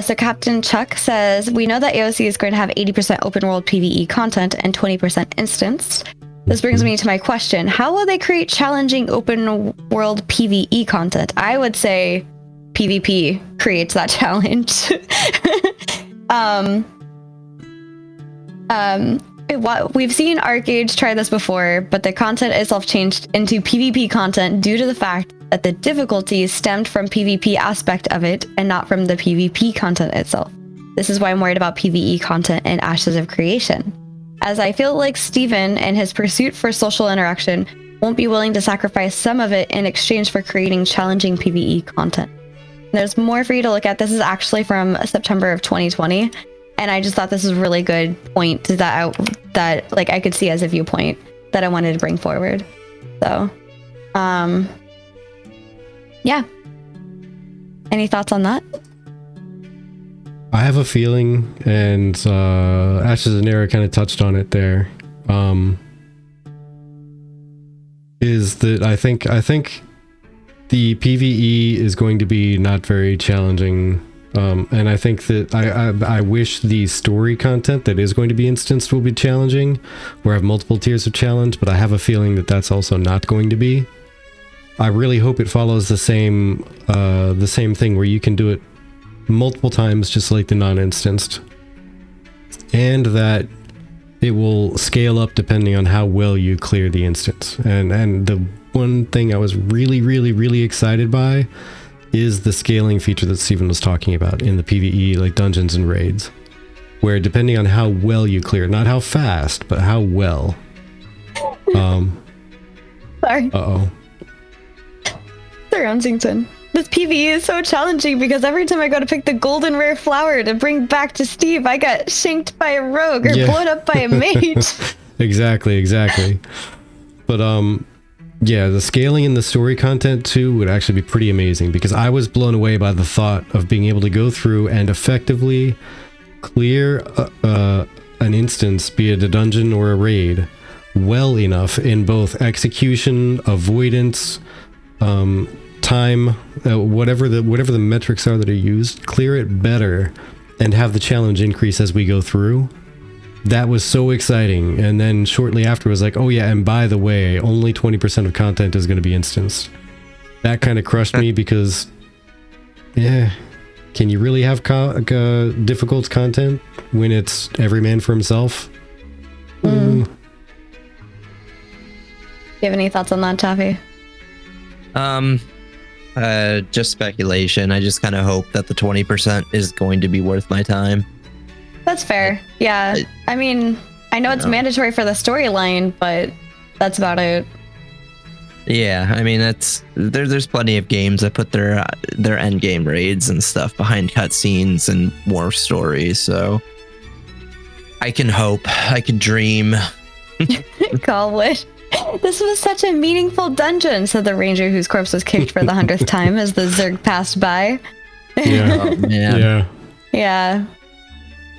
So Captain Chuck says, we know that AOC is going to have 80% open world PvE content and 20% instance. This brings me to my question. How will they create challenging open world PvE content? I would say PvP creates that challenge. We've seen Arcade try this before, but the content itself changed into PvP content due to the fact that the difficulty stemmed from PvP aspect of it and not from the PvP content itself. This is why I'm worried about PvE content in Ashes of Creation, as I feel like Steven and his pursuit for social interaction won't be willing to sacrifice some of it in exchange for creating challenging PvE content. There's more for you to look at. This is actually from September of 2020, and I just thought this is a really good point that like I could see as a viewpoint that I wanted to bring forward. So, yeah. Any thoughts on that? I have a feeling, and Ashes and Era kind of touched on it there, is that I think the PvE is going to be not very challenging And I think that I wish the story content that is going to be instanced will be challenging, where I have multiple tiers of challenge, but I have a feeling that that's also not going to be. I really hope it follows the same thing where you can do it multiple times just like the non-instanced, and that it will scale up depending on how well you clear the instance. And the one thing I was really excited by is the scaling feature that Steven was talking about in the PvE, like dungeons and raids, where depending on how well you clear, not how fast, but how well. Sorry. Uh-oh. Sir Unsington. This PvE is so challenging because every time I go to pick the golden rare flower to bring back to Steve, I get shanked by a rogue or blown up by a mage. Exactly. But yeah, the scaling in the story content too would actually be pretty amazing, because I was blown away by the thought of being able to go through and effectively clear an instance, be it a dungeon or a raid, well enough in both execution, avoidance, time, whatever the metrics are that are used, clear it better and have the challenge increase as we go through. That was so exciting. And then shortly after was like, oh yeah, and by the way, only 20% of content is going to be instanced. That kind of crushed me, because yeah, can you really have difficult content when it's every man for himself? Do you have any thoughts on that, Taffy? Just speculation. I just kind of hope that the 20% is going to be worth my time. That's fair. Yeah. I mean, I know it's mandatory for the storyline, but that's about it. Yeah, I mean, there's plenty of games that put their end game raids and stuff behind cutscenes and more stories, so I can hope, I can dream. Colwood. This was such a meaningful dungeon, said the ranger whose corpse was kicked for the 100th time as the Zerg passed by. Yeah. Oh, man. Yeah.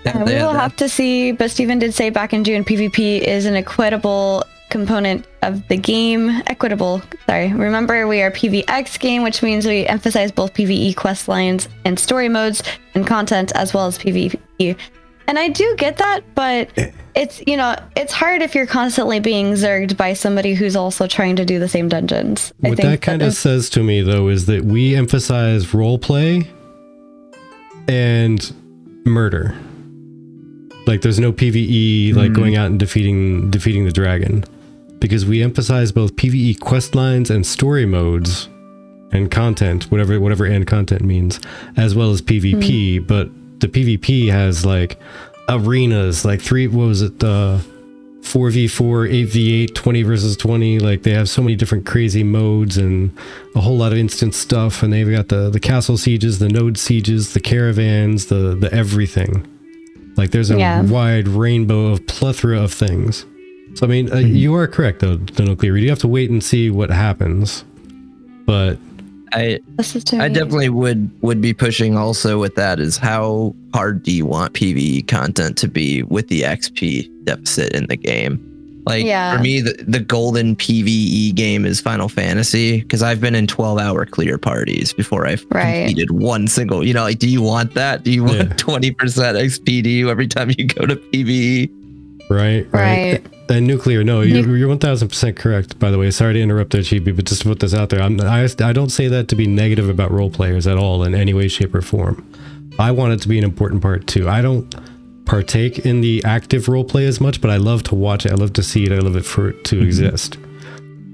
We will have to see, but Steven did say back in June, PvP is an equitable component of the game. Remember, we are a PvX game, which means we emphasize both PvE quest lines and story modes and content, as well as PvP. And I do get that, but it's hard if you're constantly being zerged by somebody who's also trying to do the same dungeons. What that kind of says to me, though, is that we emphasize roleplay and murder. Like, there's no PvE, like going out and defeating the dragon, because we emphasize both PvE quest lines and story modes and content, whatever end content means, as well as PvP. But the PvP has like arenas, like 4v4, 8v8, 20 versus 20. Like, they have so many different crazy modes and a whole lot of instance stuff. And they've got the castle sieges, the node sieges, the caravans, the everything. Like, there's a wide rainbow of plethora of things. So, I mean, you are correct, though, the Nuclear. You have to wait and see what happens. But I definitely would be pushing also with that, is how hard do you want PvE content to be with the XP deficit in the game? Like, for me, the golden PvE game is Final Fantasy, because I've been in 12-hour clear parties before I've completed one single, like, do you want that? Do you want 20% XP to you every time you go to PvE? Right. And Nuclear, no, you're 1000% correct, by the way. Sorry to interrupt there, Chibi, but just to put this out there, I don't say that to be negative about role players at all in any way, shape, or form. I want it to be an important part too. I don't partake in the active role play as much, but I love to watch it. I love to see it. I love it for it to exist.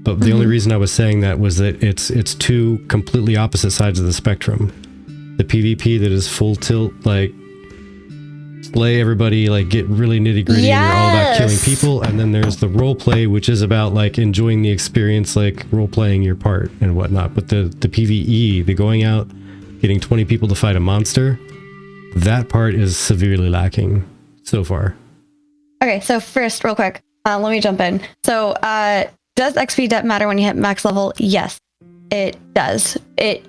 But the only reason I was saying that was that it's two completely opposite sides of the spectrum. The PvP that is full tilt, like, slay everybody, like, get really nitty gritty, and you're all about killing people. And then there's the role play, which is about like enjoying the experience, like role playing your part and whatnot. But the PvE, the going out, getting 20 people to fight a monster, that part is severely lacking so far. Okay, so first, real quick, let me jump in. So, does XP depth matter when you hit max level? Yes, it does. It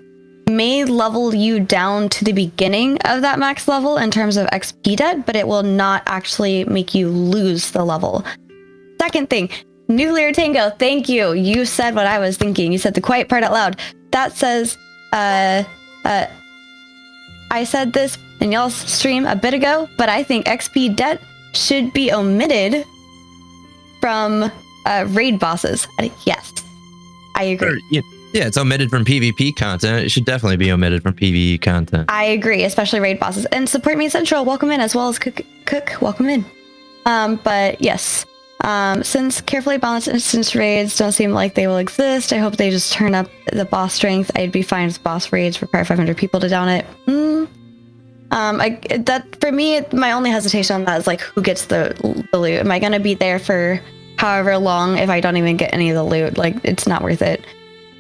may level you down to the beginning of that max level in terms of XP depth, but it will not actually make you lose the level. Second thing, Nuclear Tango, thank you. You said what I was thinking. You said the quiet part out loud. That says, I said this in y'all's stream a bit ago, but I think XP debt should be omitted from raid bosses. Yes, I agree. Or, yeah, it's omitted from PvP content. It should definitely be omitted from PvE content. I agree, especially raid bosses. And Support Me Central, welcome in, as well as Cook, welcome in. But yes, since carefully balanced instance raids don't seem like they will exist, I hope they just turn up the boss strength. I'd be fine with boss raids, require 500 people to down it. That for me, my only hesitation on that is like, who gets the loot? Am I gonna be there for however long if I don't even get any of the loot? Like, it's not worth it.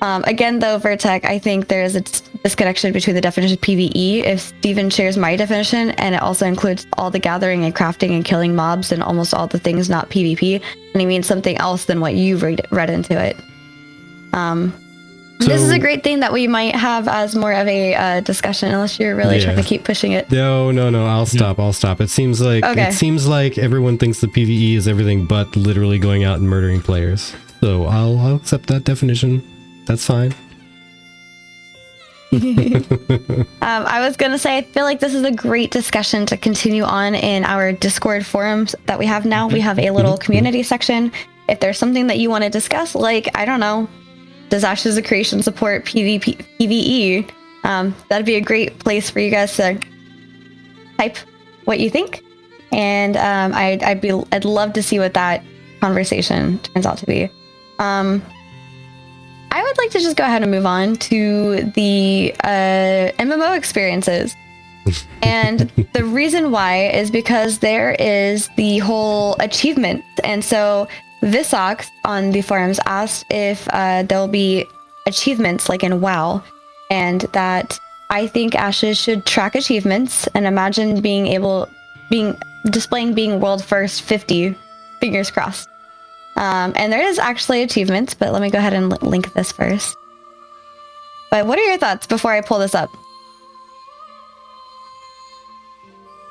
Again, though, Vertec, I think there is a disconnection between the definition of PvE. If Steven shares my definition, and it also includes all the gathering and crafting and killing mobs and almost all the things not PvP, and he means something else than what you read into it. This is a great thing that we might have as more of a discussion, unless you're really trying to keep pushing it. No. I'll stop. It seems like everyone thinks the PvE is everything but literally going out and murdering players. So I'll accept that definition. That's fine. I was going to say, I feel like this is a great discussion to continue on in our Discord forums that we have now. We have a little community section. If there's something that you want to discuss, like, I don't know, does Ashes of Creation support PvE? That'd be a great place for you guys to type what you think. And I'd love to see what that conversation turns out to be. I would like to just go ahead and move on to the MMO experiences. And the reason why is because there is the whole achievement. And so Visox on the forums asked if there'll be achievements like in WoW, and that I think Ashes should track achievements, and imagine displaying being world first 50, fingers crossed. And there is actually achievements, but let me go ahead and link this first. But what are your thoughts before I pull this up?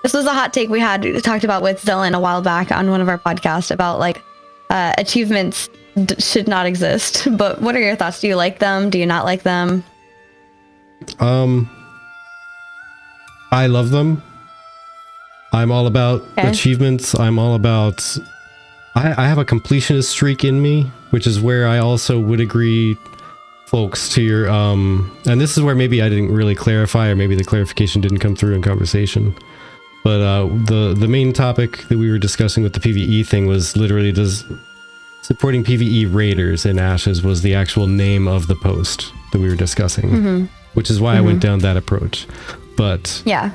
This was a hot take we talked about with Dylan a while back on one of our podcasts about like achievements should not exist. But what are your thoughts? Do you like them? Do you not like them? I love them. I'm all about achievements. I'm all about... I have a completionist streak in me, which is where I also would agree, folks, to your... and this is where maybe I didn't really clarify, or maybe the clarification didn't come through in conversation. But the main topic that we were discussing with the PvE thing was literally supporting PvE raiders in Ashes was the actual name of the post that we were discussing, which is why I went down that approach. But yeah,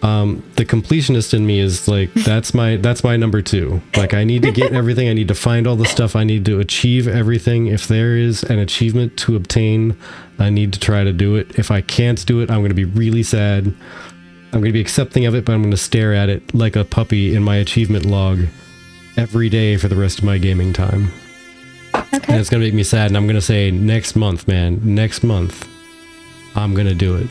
the completionist in me is like, that's my number two. Like, I need to get everything. I need to find all the stuff. I need to achieve everything. If there is an achievement to obtain, I need to try to do it. If I can't do it, I'm going to be really sad. I'm going to be accepting of it, but I'm going to stare at it like a puppy in my achievement log every day for the rest of my gaming time. Okay. And it's going to make me sad, and I'm going to say, next month, man, next month, I'm going to do it.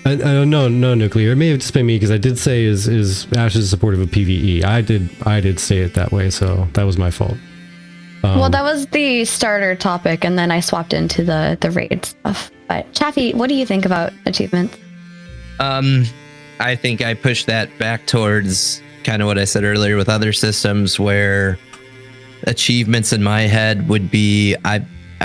No, Nuclear. It may have just been me, because I did say, is Ashes supportive of PvE? I did say it that way, so that was my fault. Well, that was the starter topic, and then I swapped into the raid stuff. But Chaffee, what do you think about achievements? I think I pushed that back towards kind of what I said earlier with other systems, where achievements in my head would be, I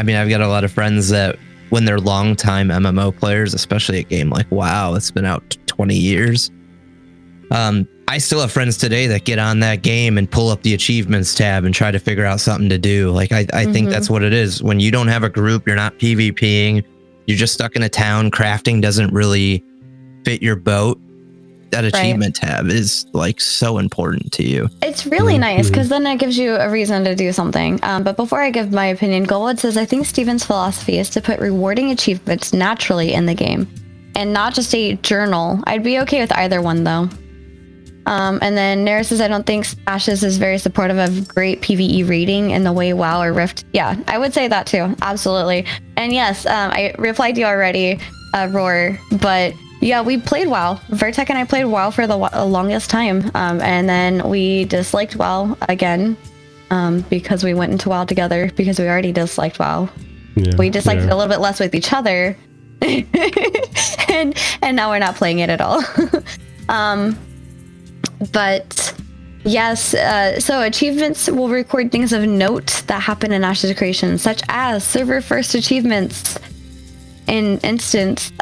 mean, I've got a lot of friends that when they're longtime MMO players, especially a game like WoW, it's been out 20 years. I still have friends today that get on that game and pull up the achievements tab and try to figure out something to do. Like, I think that's what it is. When you don't have a group, you're not PvPing, you're just stuck in a town, crafting doesn't really fit your boat, that achievement tab is like so important to you. It's really nice, because then it gives you a reason to do something. But before I give my opinion, Goldwood says, I think Steven's philosophy is to put rewarding achievements naturally in the game and not just a journal. I'd be okay with either one, though. And then Nara says, I don't think Ashes is very supportive of great PvE rating in the way WoW or Rift. Yeah, I would say that too. Absolutely. And yes, I replied to you already, Roar, but yeah, we played WoW. Vertec and I played WoW for the longest time. And then we disliked WoW again, because we went into WoW together, because we already disliked WoW. Yeah, we disliked it a little bit less with each other, and now we're not playing it at all. But yes, so achievements will record things of note that happen in Ashes creation, such as server first achievements, in instance,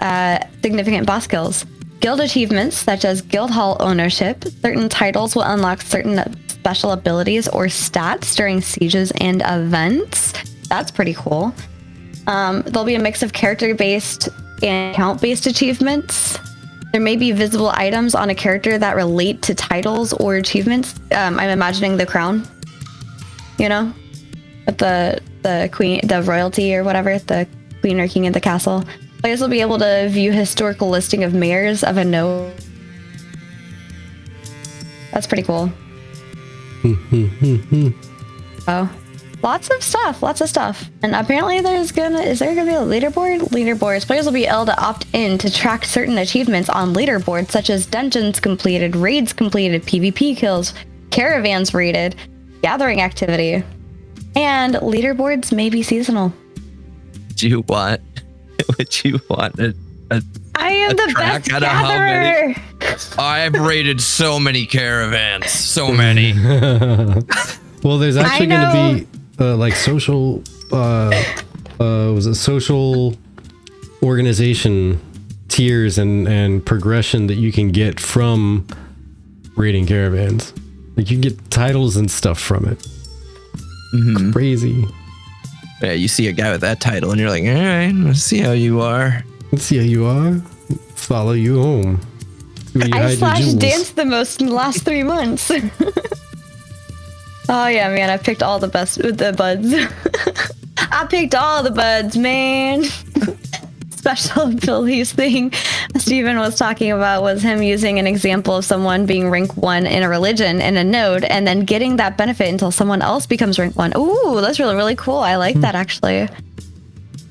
significant boss kills. Guild achievements, such as guild hall ownership. Certain titles will unlock certain special abilities or stats during sieges and events. That's pretty cool. There'll be a mix of character-based and account-based achievements. There may be visible items on a character that relate to titles or achievements. I'm imagining the crown, you know, with the queen, the royalty or whatever, the queen or king of the castle. Players will be able to view historical listing of mayors of a node. That's pretty cool. Oh, lots of stuff. And apparently is there gonna be a leaderboard? Leaderboards. Players will be able to opt in to track certain achievements on leaderboards, such as dungeons completed, raids completed, PvP kills, caravans raided, gathering activity, and leaderboards may be seasonal. Would you want I am the best gatherer. I've raided so many caravans, so many. Well, there's actually going to be like social, was it social organization tiers and progression that you can get from raiding caravans. Like you get titles and stuff from it. Mm-hmm. Crazy. Yeah, you see a guy with that title and you're like, all right, let's see how you are. Let's see how you are. Follow you home. I danced the most in the last 3 months. Oh yeah, man, I picked all the best with the buds. I picked all the buds, man. Special abilities thing Steven was talking about was him using an example of someone being rank 1 in a religion in a node and then getting that benefit until someone else becomes rank 1. Ooh, that's really, really cool. I like that actually.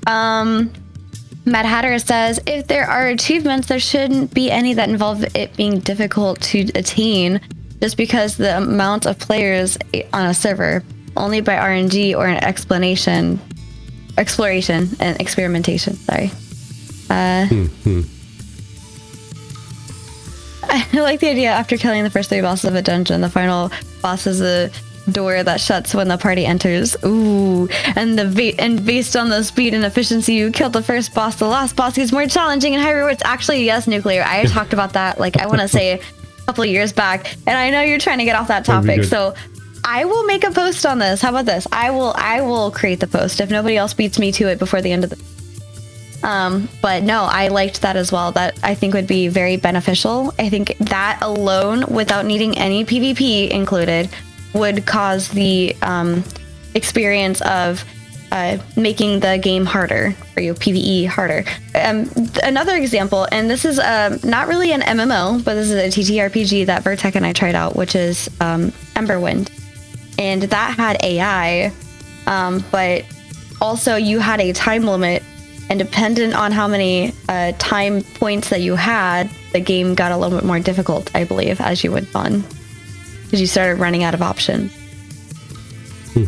Mad Hatter says, if there are achievements, there shouldn't be any that involve it being difficult to attain just because the amount of players on a server, only by RNG or an exploration and experimentation. Sorry. I like the idea after killing the first 3 bosses of a dungeon, the final boss is a door that shuts when the party enters. Ooh, and based on the speed and efficiency you killed the first boss, the last boss is more challenging and high rewards. Actually, yes, Nuclear. I talked about that, like, I want to say a couple of years back, and I know you're trying to get off that topic, so I will make a post on this. How about this? I will create the post if nobody else beats me to it before the end of the but no, I liked that as well. That I think would be very beneficial. I think that alone, without needing any PvP included, would cause the experience of making the game harder for you, PvE harder. Another example, and this is not really an MMO, but this is a TTRPG that Vertec and I tried out, which is Emberwind. And that had AI, but also you had a time limit, and dependent on how many time points that you had, the game got a little bit more difficult, I believe, as you went on, because you started running out of options. Yeah,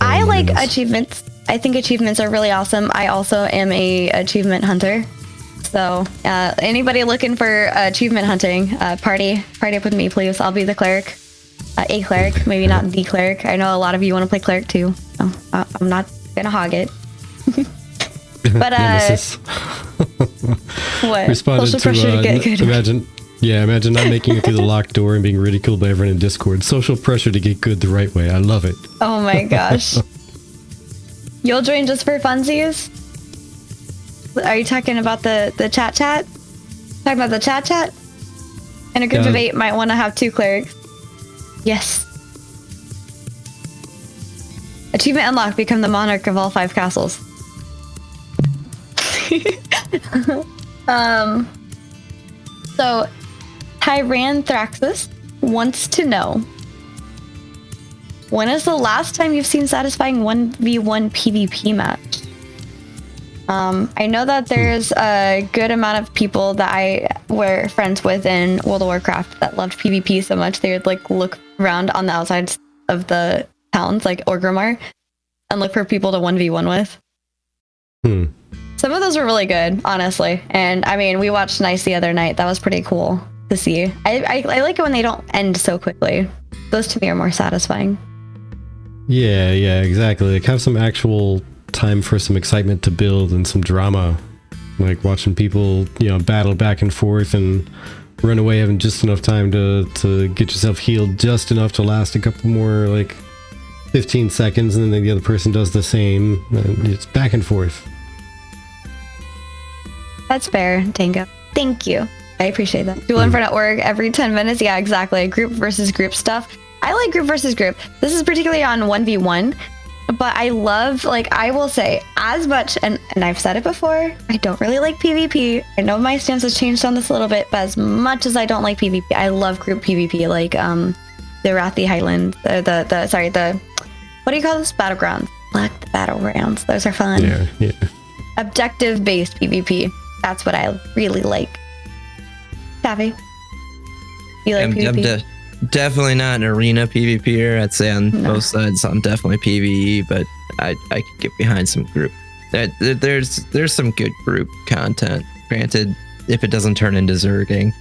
I like achievements. I think achievements are really awesome. I also am a achievement hunter. So anybody looking for achievement hunting, party up with me, please. I'll be the cleric. A cleric, maybe not the cleric. I know a lot of you want to play cleric too. So I'm not gonna hog it. But what? Responded Social pressure to get good. Imagine not making it through the locked door and being ridiculed by everyone in Discord. Social pressure to get good the right way. I love it. Oh my gosh. You'll join just for funsies? Are you talking about the chat? Talking about the chat? And a group of 8 might want to have 2 clerics. Yes. Achievement unlocked. Become the monarch of all 5 castles. So Tyranthraxis wants to know, when is the last time you've seen satisfying 1v1 PvP match? I know that there's a good amount of people that I were friends with in World of Warcraft that loved PvP so much they would like look around on the outsides of the towns like Orgrimmar and look for people to 1v1 with. Some of those were really good, honestly. And I mean, we watched Nice the other night. That was pretty cool to see. I like it when they don't end so quickly. Those to me are more satisfying. Yeah, exactly. Like have some actual time for some excitement to build and some drama. Like watching people, battle back and forth and run away, having just enough time to get yourself healed just enough to last a couple more, like 15 seconds, and then the other person does the same. And it's back and forth. That's fair, Tango. Thank you. I appreciate that. Duel in front at work every 10 minutes. Yeah, exactly. Group versus group stuff. I like group versus group. This is particularly on 1v1, but I love, like, I will say as much, and I've said it before, I don't really like PvP. I know my stance has changed on this a little bit, but as much as I don't like PvP, I love group PvP, like the Wrathy Highlands, the what do you call this? Battlegrounds. Like the Battlegrounds. Those are fun. Yeah. Objective-based PvP. That's what I really like. Taffy, you like PvP? I'm definitely not an arena PvPer. I'd say on both sides, I'm definitely PvE, but I could get behind some group. There's some good group content. Granted, if it doesn't turn into zerging,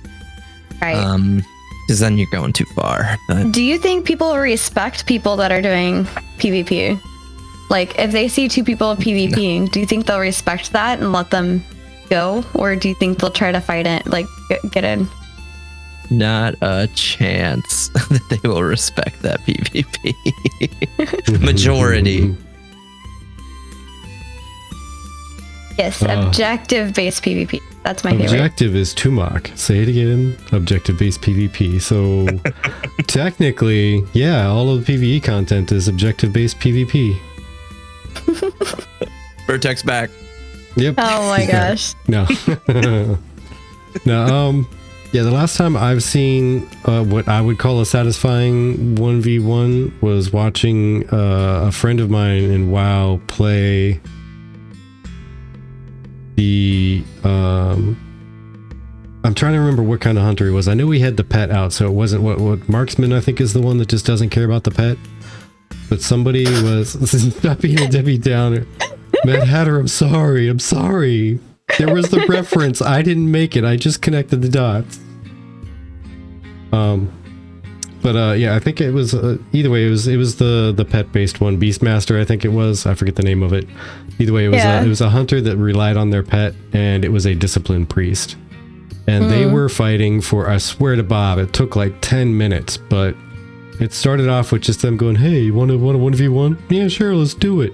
right? Because then you're going too far. But. Do you think people respect people that are doing PvP? Like, if they see two people PvPing, do you think they'll respect that and let them go, or do you think they'll try to fight it, like get in? Not a chance that they will respect that PvP. Majority. Yes, objective-based PvP. That's my favorite. Objective is Tumak. Say it again. Objective-based PvP. So technically, yeah, all of the PvE content is objective-based PvP. Vertex back. Yep. Oh my gosh. No. No. Yeah, the last time I've seen what I would call a satisfying 1v1 was watching a friend of mine in WoW play the I'm trying to remember what kind of hunter he was. I know he had the pet out, so it wasn't what marksman, I think, is the one that just doesn't care about the pet. But somebody was stop being a Debbie Downer. Mad Hatter, I'm sorry. There was the reference. I didn't make it. I just connected the dots. Yeah, I think it was either way. It was the pet based one, Beastmaster. I think it was. I forget the name of it. Either way, it was a hunter that relied on their pet, and it was a disciplined priest. And they were fighting for, I swear to Bob, it took like 10 minutes, but it started off with just them going, "Hey, you want a 1v1? Yeah, sure, let's do it."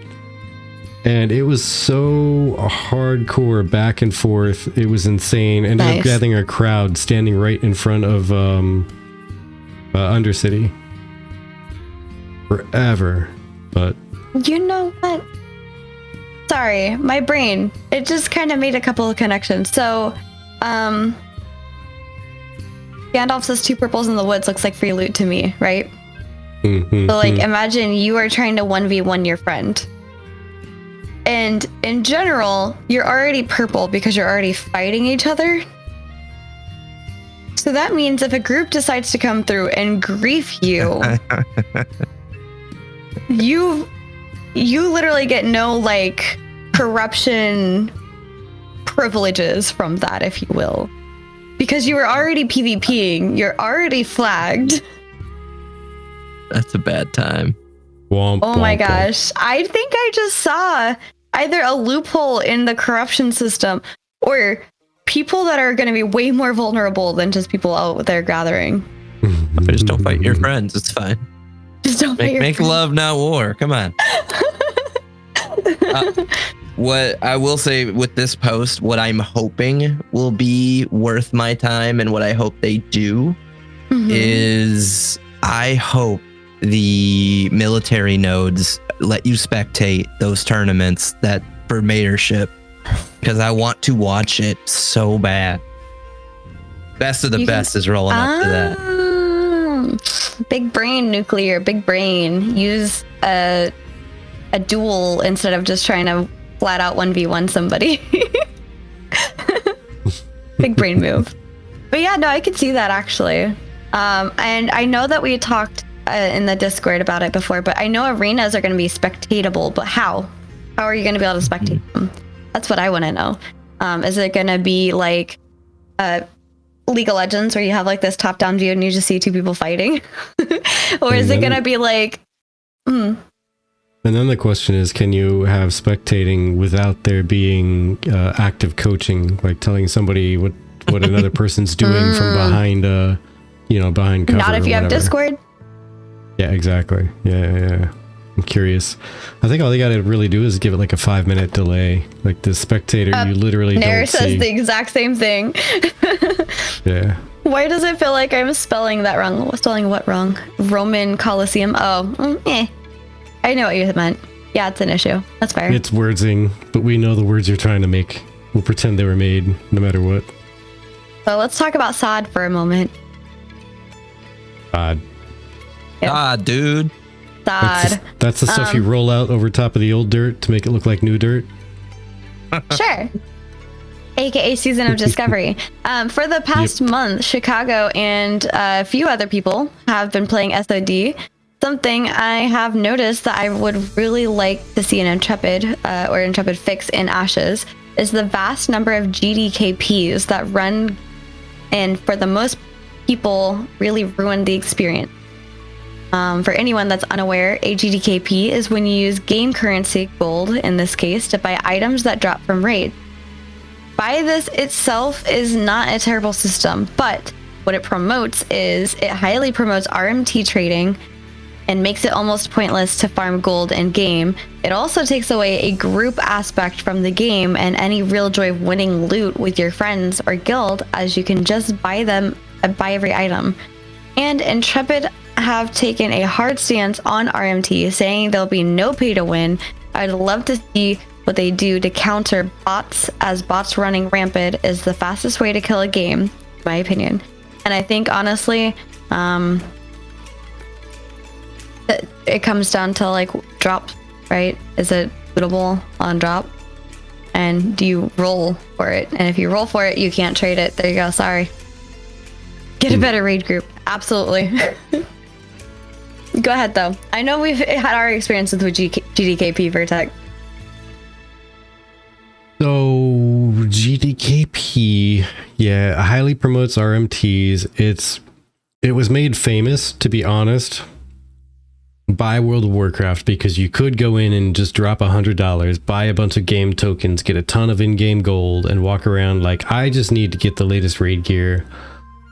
And it was so hardcore back and forth. It was insane. Ended up gathering a crowd standing right in front of Undercity. Forever. But you know what? Sorry, my brain. It just kind of made a couple of connections. So, Gandalf says 2 purples in the woods looks like free loot to me, right? So, like, imagine you are trying to 1v1 your friend. And in general, you're already purple because you're already fighting each other. So that means if a group decides to come through and grief you, you literally get no, like, corruption privileges from that, if you will. Because you were already PvPing, you're already flagged. That's a bad time. Womp, oh my gosh. I think I just saw either a loophole in the corruption system or people that are going to be way more vulnerable than just people out there gathering. Just don't fight your friends. It's fine. Just don't fight your friends. Make love, not war. Come on. What I will say with this post, what I'm hoping will be worth my time and what I hope they do is I hope the military nodes let you spectate those tournaments that for mayorship, because I want to watch it so bad. Best of the best is rolling up to that. Big brain nuclear, big brain. Use a duel instead of just trying to flat out 1v1 somebody. Big brain move. But yeah, no, I could see that actually. And I know that we talked in the Discord about it before, but I know arenas are going to be spectatable, but how? How are you going to be able to spectate them? That's what I want to know. Is it going to be like League of Legends where you have like this top-down view and you just see two people fighting? Or is it going to be like... And then the question is, can you have spectating without there being active coaching, like telling somebody what another person's doing from behind behind cover? Not if you have Discord. Yeah, exactly. Yeah. I'm curious. I think all they gotta really do is give it like a 5-minute delay. Like the spectator, you literally Nair don't says see. the exact same thing. Yeah. Why does it feel like I'm spelling that wrong? Spelling what wrong? Roman Colosseum. Oh, I know what you meant. Yeah, it's an issue. That's fair. It's wordsing, but we know the words you're trying to make. We'll pretend they were made no matter what. So let's talk about Sod for a moment. Odd. Ah, dude. Sod. That's the stuff you roll out over top of the old dirt to make it look like new dirt. Sure. AKA Season of Discovery. For the past month, Chicago and a few other people have been playing SOD. Something I have noticed that I would really like to see an Intrepid or Intrepid fix in Ashes is the vast number of GDKPs that run and for the most people really ruin the experience. For anyone that's unaware, a GDKP is when you use game currency, gold in this case, to buy items that drop from raid. Buy this itself is not a terrible system, but what it promotes is it highly promotes RMT trading and makes it almost pointless to farm gold in game. It also takes away a group aspect from the game and any real joy of winning loot with your friends or guild, as you can just buy every item. And Intrepid have taken a hard stance on RMT, saying there'll be no pay to win. I'd love to see what they do to counter bots, as bots running rampant is the fastest way to kill a game, in my opinion. And I think honestly, it comes down to like drop, right? Is it lootable on drop? And do you roll for it? And if you roll for it, you can't trade it. There you go. Sorry. Get a better raid group. Absolutely. Go ahead though. I know we've had our experiences with GDKP Vertec. So GDKP, yeah, highly promotes RMTs. It was made famous, to be honest, by World of Warcraft, because you could go in and just drop $100, buy a bunch of game tokens, get a ton of in-game gold, and walk around like, I just need to get the latest raid gear.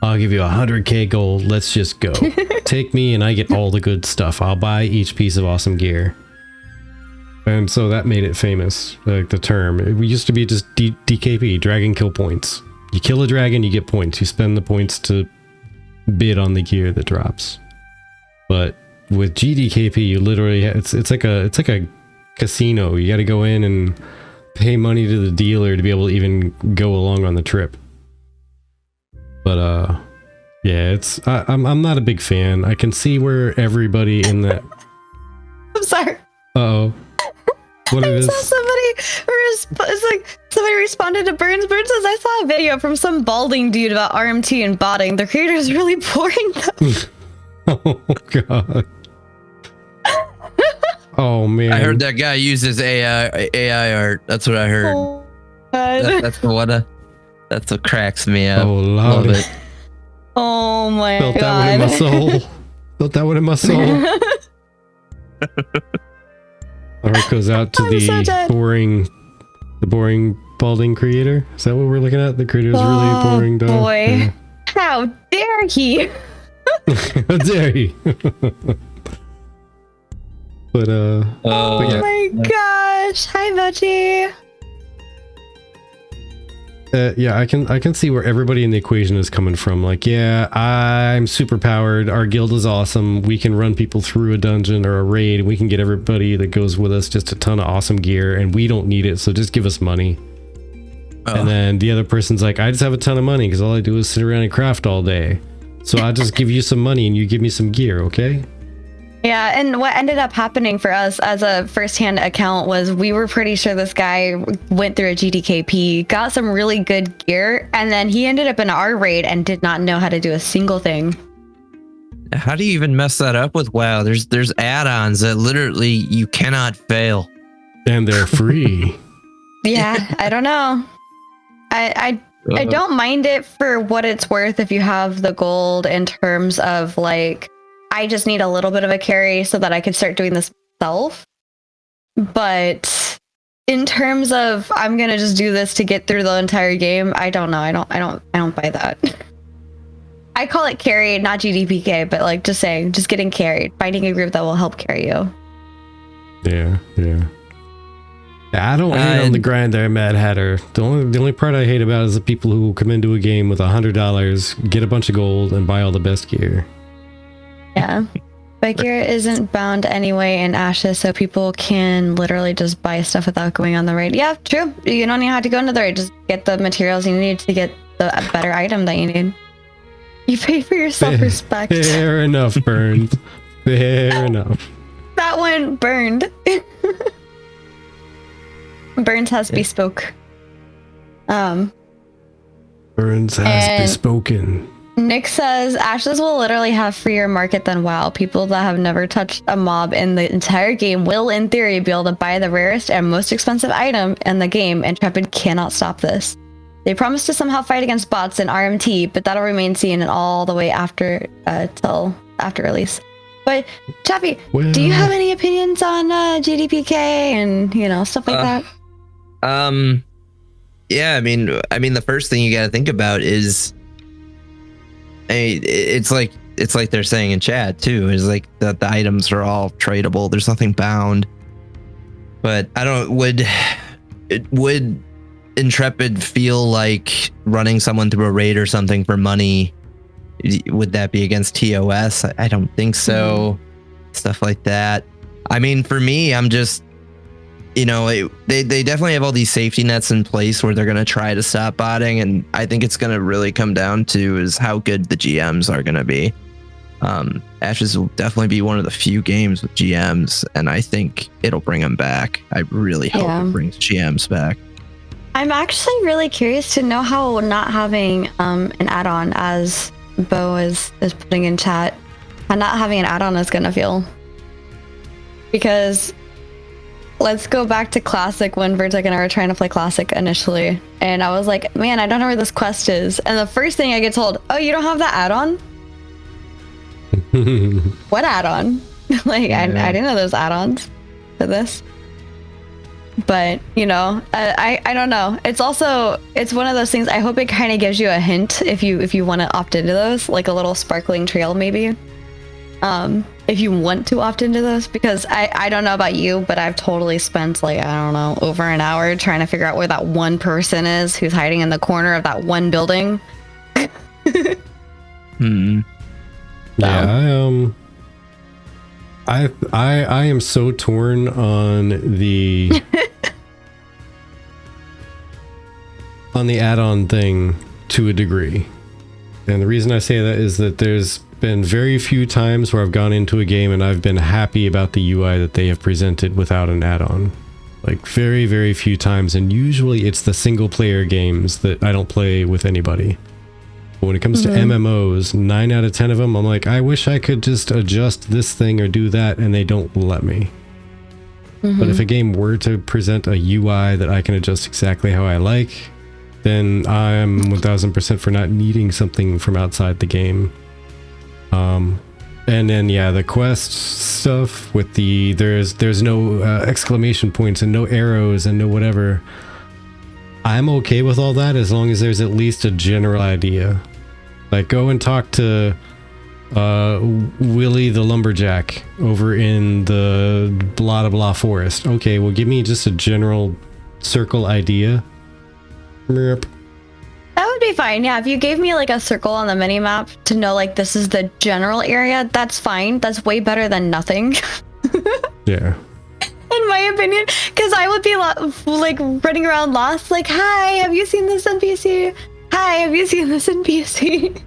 I'll give you 100k gold. Let's just go. Take me and I get all the good stuff. I'll buy each piece of awesome gear. And so that made it famous, like the term. It used to be just DKP, dragon kill points. You kill a dragon, you get points. You spend the points to bid on the gear that drops. But with GDKP, you literally it's like a casino. You got to go in and pay money to the dealer to be able to even go along on the trip. But yeah, I'm not a big fan. I can see where everybody in that. I'm sorry. Uh-oh. What it is? Somebody responded to Burns. Burns says, I saw a video from some balding dude about RMT and botting. The creator is really boring though. Oh god. Oh man. I heard that guy uses AI art. That's what I heard. Oh, God. That's what cracks me up. Oh Love lord. it. Oh my Felt God. that one in my soul. Felt that one in my soul. Our heart goes out to the boring balding creator. Is that what we're looking at? The creator's really boring. Boy, Yeah. how dare he? How dare he? But Oh yeah. my gosh. Hi, Veggie. Yeah, I can see where everybody in the equation is coming from. Like, yeah, I'm super powered. Our guild is awesome. We can run people through a dungeon or a raid. We can get everybody that goes with us just a ton of awesome gear, and we don't need it. So just give us money. And then the other person's like, I just have a ton of money because all I do is sit around and craft all day. So I'll just give you some money and you give me some gear, okay? Yeah, and what ended up happening for us as a first-hand account was we were pretty sure this guy went through a GDKP, got some really good gear, and then he ended up in our raid and did not know how to do a single thing. How do you even mess that up with WoW? There's add-ons that literally you cannot fail. And they're free. Yeah, I don't know. I don't mind it for what it's worth if you have the gold in terms of like, I just need a little bit of a carry so that I could start doing this myself. But in terms of I'm gonna just do this to get through the entire game, I don't know. I don't buy that. I call it carry, not GDPK, but like just saying, just getting carried, finding a group that will help carry you. Yeah. I don't hate on the grind there, Mad Hatter. The only part I hate about is the people who come into a game with $100, get a bunch of gold, and buy all the best gear. Yeah. But gear isn't bound anyway in Ashes, so people can literally just buy stuff without going on the raid. Yeah, true. You don't even have to go into the raid. Just get the materials you need to get the better item that you need. You pay for your self-respect. Fair enough, Burns. Fair enough. That one burned. Burns has bespoke. Burns has bespoken. Nick says Ashes will literally have freer market than WoW. People that have never touched a mob in the entire game will, in theory, be able to buy the rarest and most expensive item in the game. Intrepid cannot stop this. They promise to somehow fight against bots in RMT, but that'll remain seen and all the way after till after release. But Chappy, do you have any opinions on GDPK and stuff like that? Yeah, I mean, the first thing you got to think about is, it's like they're saying in chat too, is like that the items are all tradable. There's nothing bound. But I don't. Would Intrepid feel like running someone through a raid or something for money? Would that be against TOS? I don't think so. Stuff like that. I mean, for me, I'm just, they definitely have all these safety nets in place where they're going to try to stop botting. And I think it's going to really come down to is how good the GMs are going to be. Ashes will definitely be one of the few games with GMs, and I think it'll bring them back. I really hope it brings GMs back. I'm actually really curious to know how not having an add-on, as Bo is putting in chat, how not having an add-on is gonna feel. Because let's go back to Classic when Vertic and I were trying to play Classic initially, and I was like, man, I don't know where this quest is. And the first thing I get told, oh, you don't have that add-on? What add-on? I didn't know there's add-ons for this. But I don't know. It's one of those things. I hope it kind of gives you a hint if you want to opt into those, like a little sparkling trail maybe. If you want to opt into those, because I don't know about you, but I've totally spent over an hour trying to figure out where that one person is who's hiding in the corner of that one building. Yeah, I am so torn on the on the add-on thing to a degree. And the reason I say that is that there's been very few times where I've gone into a game and I've been happy about the UI that they have presented without an add-on. Like very, very few times, and usually it's the single player games that I don't play with anybody. But when it comes to MMOs, 9 out of 10 of them, I'm like, I wish I could just adjust this thing or do that, and they don't let me. But if a game were to present a UI that I can adjust exactly how I like, then I'm 1000% for not needing something from outside the game. And then the quest stuff with there's no exclamation points and no arrows and no whatever. I'm okay with all that as long as there's at least a general idea. Like, go and talk to Willie the Lumberjack over in the blah blah forest. Okay, well, give me just a general circle idea. Merp. That would be fine. Yeah, if you gave me like a circle on the mini map to know like this is the general area, that's fine. That's way better than nothing. Yeah. In my opinion, because I would be like running around lost, like, hi, have you seen this NPC? Hi, have you seen this NPC?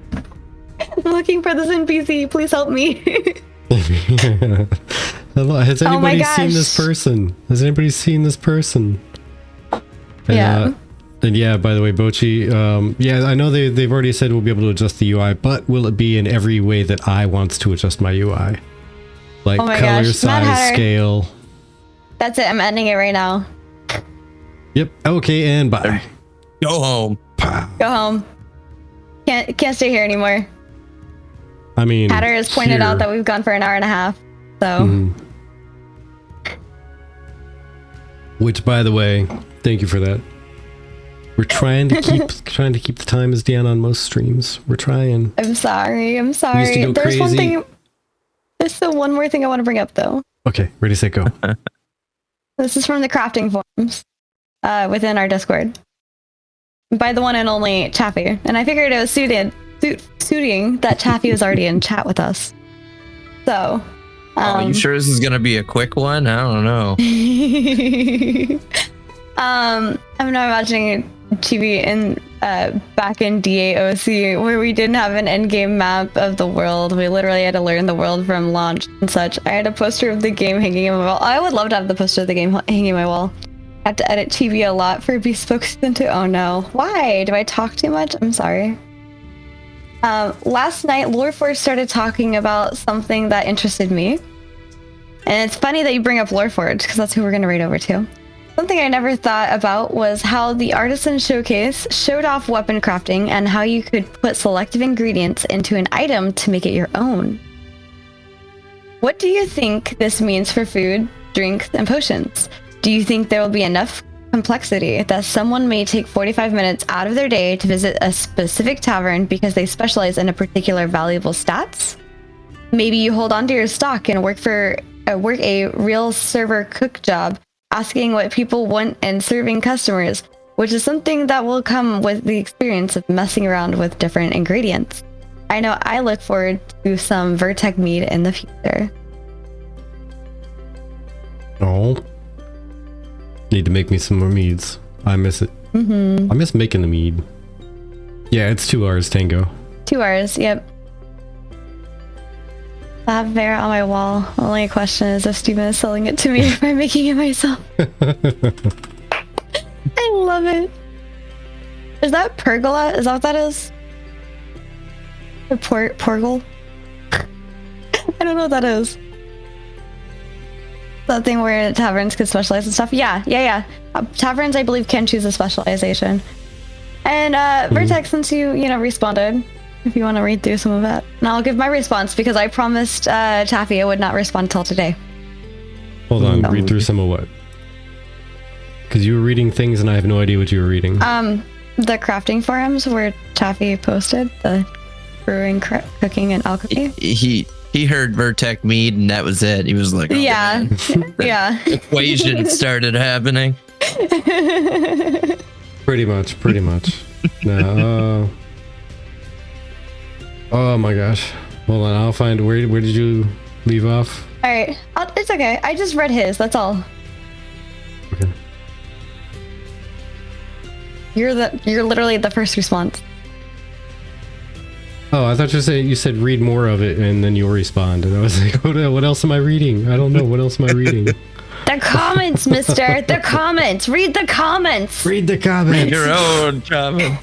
I'm looking for this NPC. Please help me. Has anybody seen this person? Has anybody seen this person? And, And yeah, by the way, Bochi, yeah, I know they've already said we'll be able to adjust the UI, but will it be in every way that I wants to adjust my UI? Like Oh my color, gosh, Mad size, Hatter. scale. That's it. I'm ending it right now. Yep. Okay, and bye. Go home. Pow. Go home. Can't stay here anymore. I mean, Hatter has pointed out that we've gone for an hour and a half. So. Which, by the way, thank you for that. We're trying to keep the time as down on most streams. We're trying. I'm sorry. I'm We used to sorry. go There's one crazy. thing. There's still one more thing I want to bring up, though. Okay, ready, set, go. This is from the crafting forums within our Discord by the one and only Chaffee. And I figured it was suiting that Chaffee was already in chat with us. So. You sure this is gonna be a quick one? I don't know. I'm not imagining TV in back in DAOC where we didn't have an end-game map of the world. We literally had to learn the world from launch and such. I had a poster of the game hanging on my wall. I would love to have the poster of the game hanging on my wall. I have to edit TV a lot for bespoke into. Oh no. Why? Do I talk too much? I'm sorry. Last night, Loreforge started talking about something that interested me. And it's funny that you bring up Loreforge because that's who we're going to raid over to. Something I never thought about was how the Artisan Showcase showed off weapon crafting and how you could put selective ingredients into an item to make it your own. What do you think this means for food, drinks, and potions? Do you think there will be enough complexity that someone may take 45 minutes out of their day to visit a specific tavern because they specialize in a particular valuable stats? Maybe you hold on to your stock and work a real server cook job, asking what people want and serving customers, which is something that will come with the experience of messing around with different ingredients. I know I look forward to some Vertec mead in the future. Oh. Need to make me some more meads. I miss it. I miss making the mead. Yeah, it's 2 hours tango. 2 hours, yep. I have Vera on my wall. Only question is if Steven is selling it to me or if I'm making it myself. I love it. Is that pergola? Is that what that is? Or porgal? I don't know what that is. That thing where taverns could specialize and stuff. Yeah. Taverns, I believe, can choose a specialization. And Vertex, since you responded, if you want to read through some of that, and I'll give my response because I promised Taffy I would not respond till today. Hold on, read through some of what? Because you were reading things and I have no idea what you were reading. The crafting forums where Taffy posted the brewing, cooking, and alchemy. He heard Vertec mead and that was it. He was like, oh, yeah, man. yeah. Equation started happening. Pretty much. No. Oh my gosh. Hold on, I'll find where did you leave off? All right, it's okay. I just read his. That's all. Okay. You're literally the first response. Oh, I thought you said read more of it and then you'll respond. And I was like, what else am I reading? I don't know. What else am I reading? The comments, mister. The comments. Read the comments. Read the comments. Your own comment.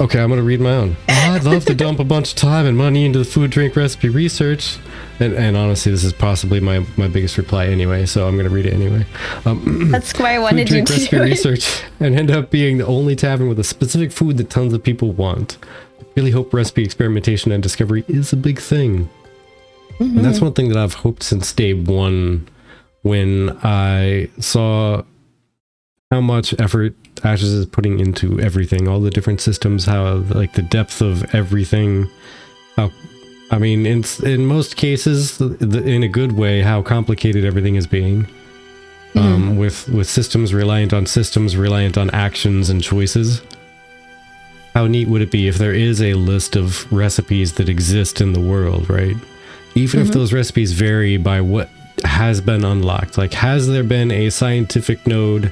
Okay, I'm going to read my own. I'd love to dump a bunch of time and money into the food, drink, recipe research. And honestly, this is possibly my biggest reply anyway, so I'm going to read it anyway. That's why I wanted food, you drink, to recipe do it. research and end up being the only tavern with a specific food that tons of people want. Really hope recipe experimentation and discovery is a big thing. And that's one thing that I've hoped since day one when I saw how much effort Ashes is putting into everything, all the different systems, how like the depth of everything. How, I mean, in most cases, in a good way, how complicated everything is being. With systems reliant on actions and choices. How neat would it be if there is a list of recipes that exist in the world, right? Even if those recipes vary by what has been unlocked. Like, has there been a scientific node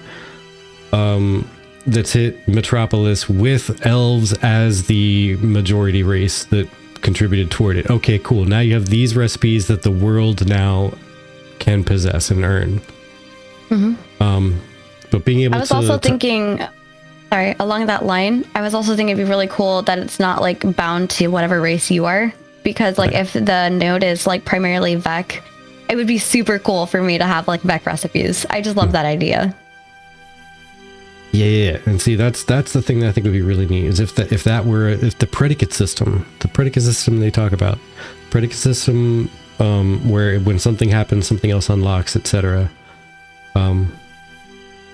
that's hit Metropolis with elves as the majority race that contributed toward it? Okay, cool. Now you have these recipes that the world now can possess and earn. But being able to... I was also thinking along that line, I was also thinking it'd be really cool that it's not like bound to whatever race you are, because like if the node is like primarily Vec, it would be super cool for me to have like Vec recipes. I just love that idea. Yeah, and see that's the thing that I think would be really neat is if the predicate system they talk about, predicate system where when something happens, something else unlocks, etc.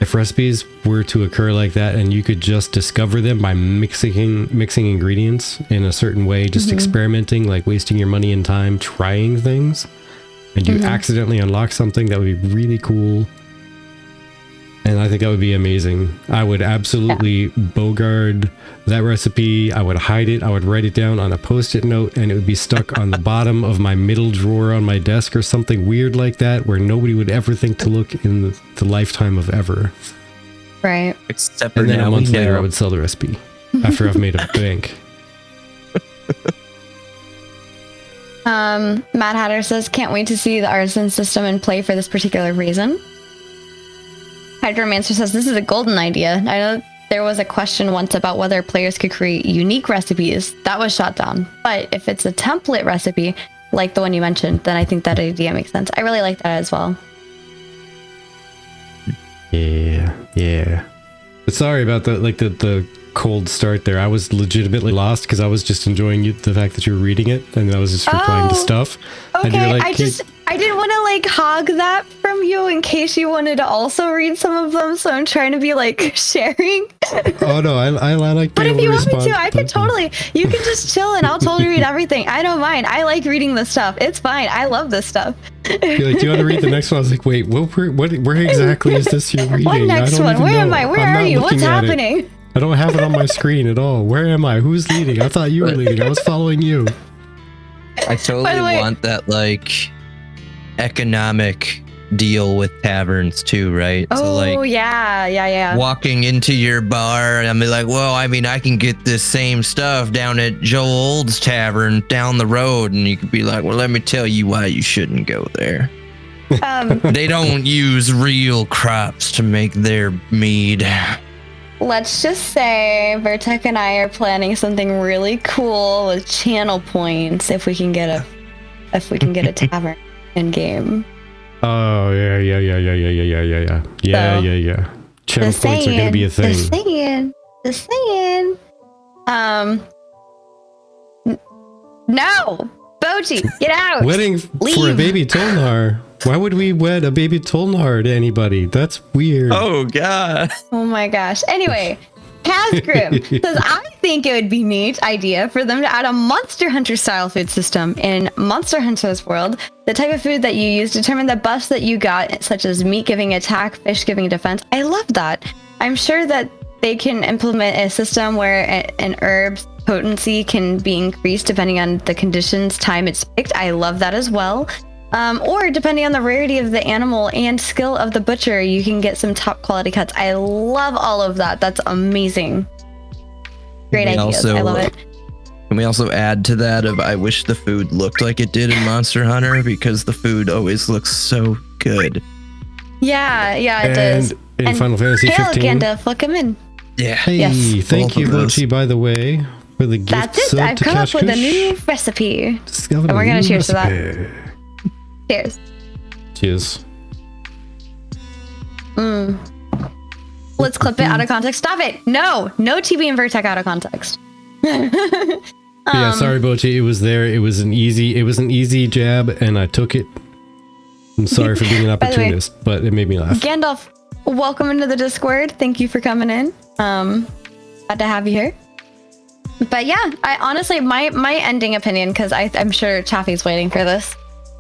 If recipes were to occur like that, and you could just discover them by mixing ingredients in a certain way, just experimenting, like wasting your money and time trying things, and you accidentally unlock something, that would be really cool. And I think that would be amazing. I would absolutely bogard that recipe. I would hide it. I would write it down on a post-it note, and it would be stuck on the bottom of my middle drawer on my desk or something weird like that, where nobody would ever think to look in the lifetime of ever. Right. Except for And then now a month we later, know. I would sell the recipe after I've made a bank. Mad Hatter says, can't wait to see the artisan system in play for this particular reason. Hydromancer says, this is a golden idea. I know there was a question once about whether players could create unique recipes. That was shot down. But if it's a template recipe, like the one you mentioned, then I think that idea makes sense. I really like that as well. Yeah. But sorry about the cold start there. I was legitimately lost because I was just enjoying the fact that you were reading it, and I was just replying to stuff. And Okay, you're like, I didn't want to like hog that from you in case you wanted to also read some of them, so I'm trying to be like sharing. oh no, I like. But if you want me response, to, I could totally. You can just chill and I'll totally read everything. I don't mind. I like reading this stuff. It's fine. I love this stuff. You're like, do you want to read the next one? I was like, wait, where exactly is this you're reading? What next one? Where am I? Where are you? What's happening? I don't have it on my screen at all. Where am I? Who's leading? I thought you were leading. I was following you. I totally want that like economic deal with taverns too, right? Oh, so like yeah. walking into your bar and I'm like, well, I mean, I can get this same stuff down at Joe Old's Tavern down the road, and you could be like, well, let me tell you why you shouldn't go there. They don't use real crops to make their mead. Let's just say Vertec and I are planning something really cool with channel points if we can get a tavern in game. Oh yeah. Channel points are gonna be a thing. Just saying. No, Boji, get out. Wedding for a Leave. baby Tolnar. Why would we wed a baby Tolnar to anybody? That's weird. Oh god. Oh my gosh. Anyway, Kazgrim says, I think it would be a neat idea for them to add a Monster Hunter style food system in Monster Hunter's world. The type of food that you use determine the buffs that you got, such as meat giving attack, fish giving defense. I love that. I'm sure that they can implement a system where an herb's potency can be increased depending on the conditions, time it's picked. I love that as well. Or depending on the rarity of the animal and skill of the butcher, you can get some top quality cuts. I love all of that. That's amazing. Great ideas. I love it. Can we also add to that of I wish the food looked like it did in Monster Hunter, because the food always looks so good. Yeah, it does. In Final Fantasy 15. Gandalf, look him in. Yeah. Hey, Yes. thank you, Both of those. Mochi, by the way, for the gift. That's it. I've come up with a new recipe. Discovered And we're a gonna new cheers to that. recipe. Cheers. Cheers. Let's clip it out of context. Stop it. No TB and Vertec out of context. Yeah, sorry, Bochi. It was there. It was an easy jab, and I took it. I'm sorry for being an By the way, opportunist, but it made me laugh. Gandalf, welcome into the Discord. Thank you for coming in. Glad to have you here. But yeah, I honestly, my ending opinion, because I'm sure Chaffee's waiting for this.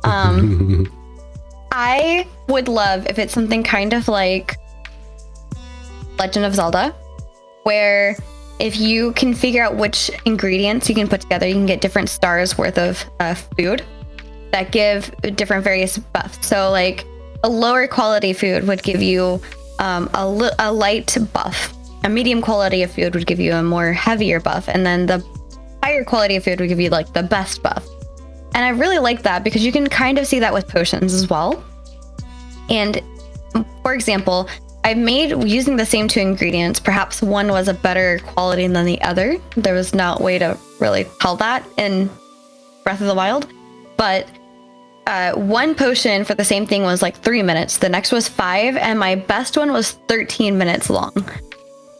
I would love if it's something kind of like Legend of Zelda, where if you can figure out which ingredients you can put together, you can get different stars worth of food that give different various buffs. So like a lower quality food would give you a light buff. A medium quality of food would give you a more heavier buff. And then the higher quality of food would give you like the best buff. And I really like that because you can kind of see that with potions as well. And for example, I made using the same 2 ingredients. Perhaps one was a better quality than the other. There was no way to really tell that in Breath of the Wild. But one potion for the same thing was like 3 minutes. The next was 5, and my best one was 13 minutes long.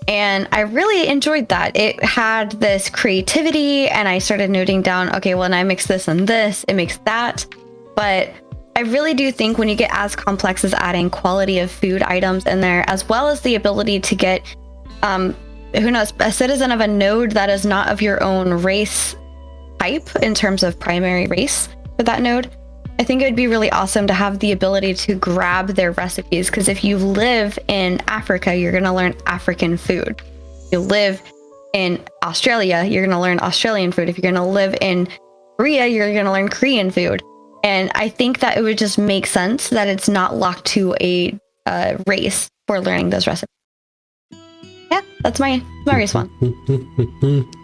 And I really enjoyed that. It had this creativity, and I started noting down, okay, when I mix this and this, it makes that. But I really do think when you get as complex as adding quality of food items in there, as well as the ability to get, who knows, a citizen of a node that is not of your own race type in terms of primary race for that node, I think it would be really awesome to have the ability to grab their recipes, because if you live in Africa, you're going to learn African food. If you live in Australia, you're going to learn Australian food. If you're going to live in Korea, you're going to learn Korean food. And I think that it would just make sense that it's not locked to a race for learning those recipes. Yeah, that's my response.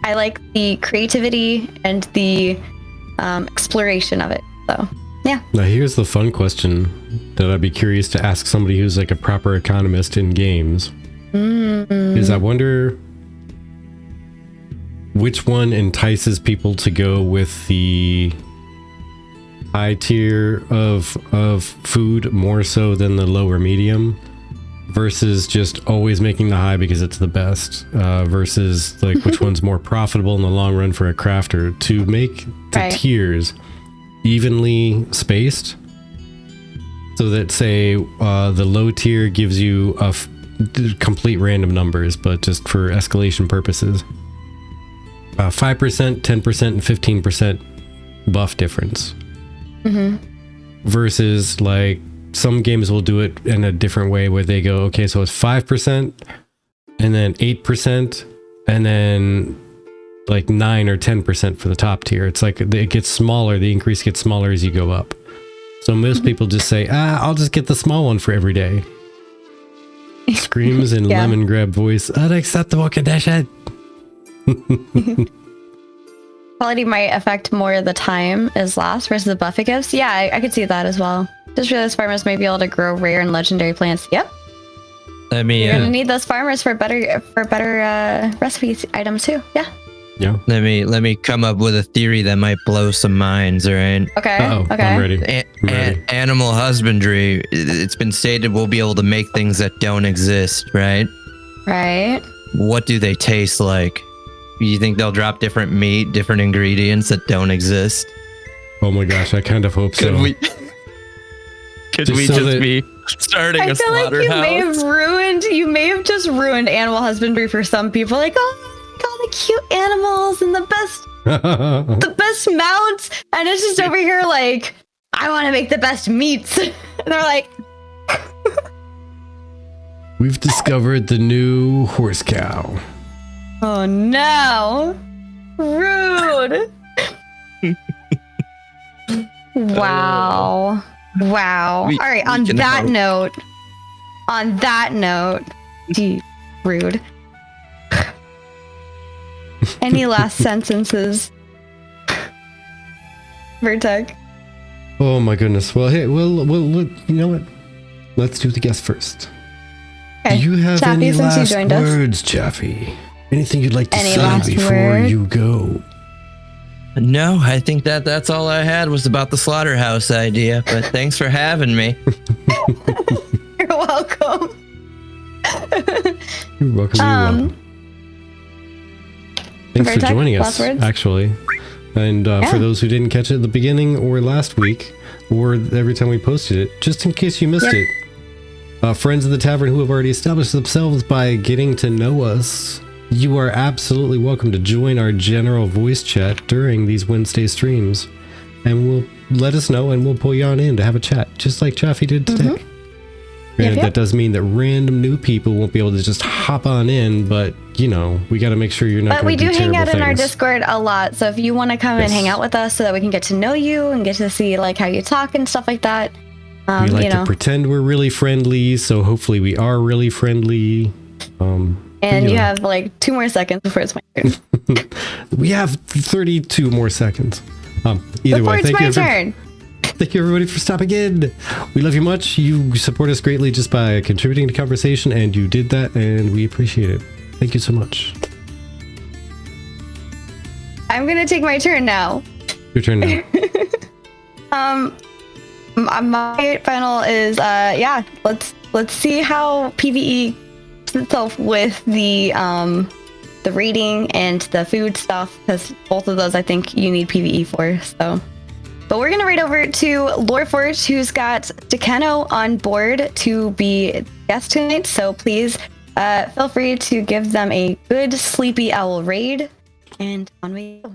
I like the creativity and the exploration of it. So, yeah. Now here's the fun question that I'd be curious to ask somebody who's like a proper economist in games. Is I wonder which one entices people to go with the high tier of food more so than the lower medium, versus just always making the high because it's the best, versus like which one's more profitable in the long run for a crafter to make the tiers evenly spaced, so that say the low tier gives you complete random numbers, but just for escalation purposes, 5%, 10%, and 15% buff difference. Versus like some games will do it in a different way where they go, okay, so it's 5% and then 8% and then like 9 or 10% for the top tier. It's like it gets smaller, the increase gets smaller as you go up. So most people just say, I'll just get the small one for every day. Screams in lemon grab voice, unacceptable condition. Quality might affect more the time is lost versus the buff it gives. Yeah, I could see that as well. Just realized farmers might be able to grow rare and legendary plants. Yep. I mean, you're gonna need those farmers for better recipe items too. Yeah. Yeah. Let me come up with a theory that might blow some minds. All right. Okay. Okay. I'm ready. Animal husbandry. It's been stated we'll be able to make things that don't exist. Right. Right. What do they taste like? You think they'll drop different meat, different ingredients that don't exist? Oh my gosh, I kind of hope so. Could we just be starting a slaughterhouse? You may have just ruined animal husbandry for some people. Like, oh, all the cute animals and the best mounts, and it's just over here like, I want to make the best meats. And they're like, we've discovered the new horse cow. Oh no! Rude! Wow. Wow. All right, on that note, gee, rude. Any last sentences? Vertec? Oh my goodness. Well, hey, well, you know what? Let's do the guest first. Okay. Do you have Chaffee, any last you words, Chaffee? Anything you'd like to say before you go? No, I think that's all I had was about the slaughterhouse idea, but thanks for having me. You're welcome. You're welcome. Thanks for joining us, actually. And for those who didn't catch it at the beginning or last week, or every time we posted it, just in case you missed it, friends of the tavern who have already established themselves by getting to know us, you are absolutely welcome to join our general voice chat during these Wednesday streams, and we'll let us know and we'll pull you on in to have a chat, just like Chaffee did today. Granted, that does mean that random new people won't be able to just hop on in, but you know, we got to make sure you're not. But we do hang out in our Discord a lot, so if you want to come and hang out with us, so that we can get to know you and get to see like how you talk and stuff like that. We like to pretend we're really friendly, so hopefully we are really friendly. And you have like 2 more seconds before it's my turn. We have 32 more seconds. Either before way, it's my turn. Thank you everybody for stopping in. We love you much. You support us greatly just by contributing to conversation, and you did that, and we appreciate it. Thank you so much. I'm gonna take my turn now. Your turn now. My final is yeah. Let's see how PVE itself with the raiding and the food stuff, because both of those I think you need PVE for. So, but we're gonna raid over to Loreforge, who's got Decano on board to be guest tonight. So please feel free to give them a good sleepy owl raid, and on we go.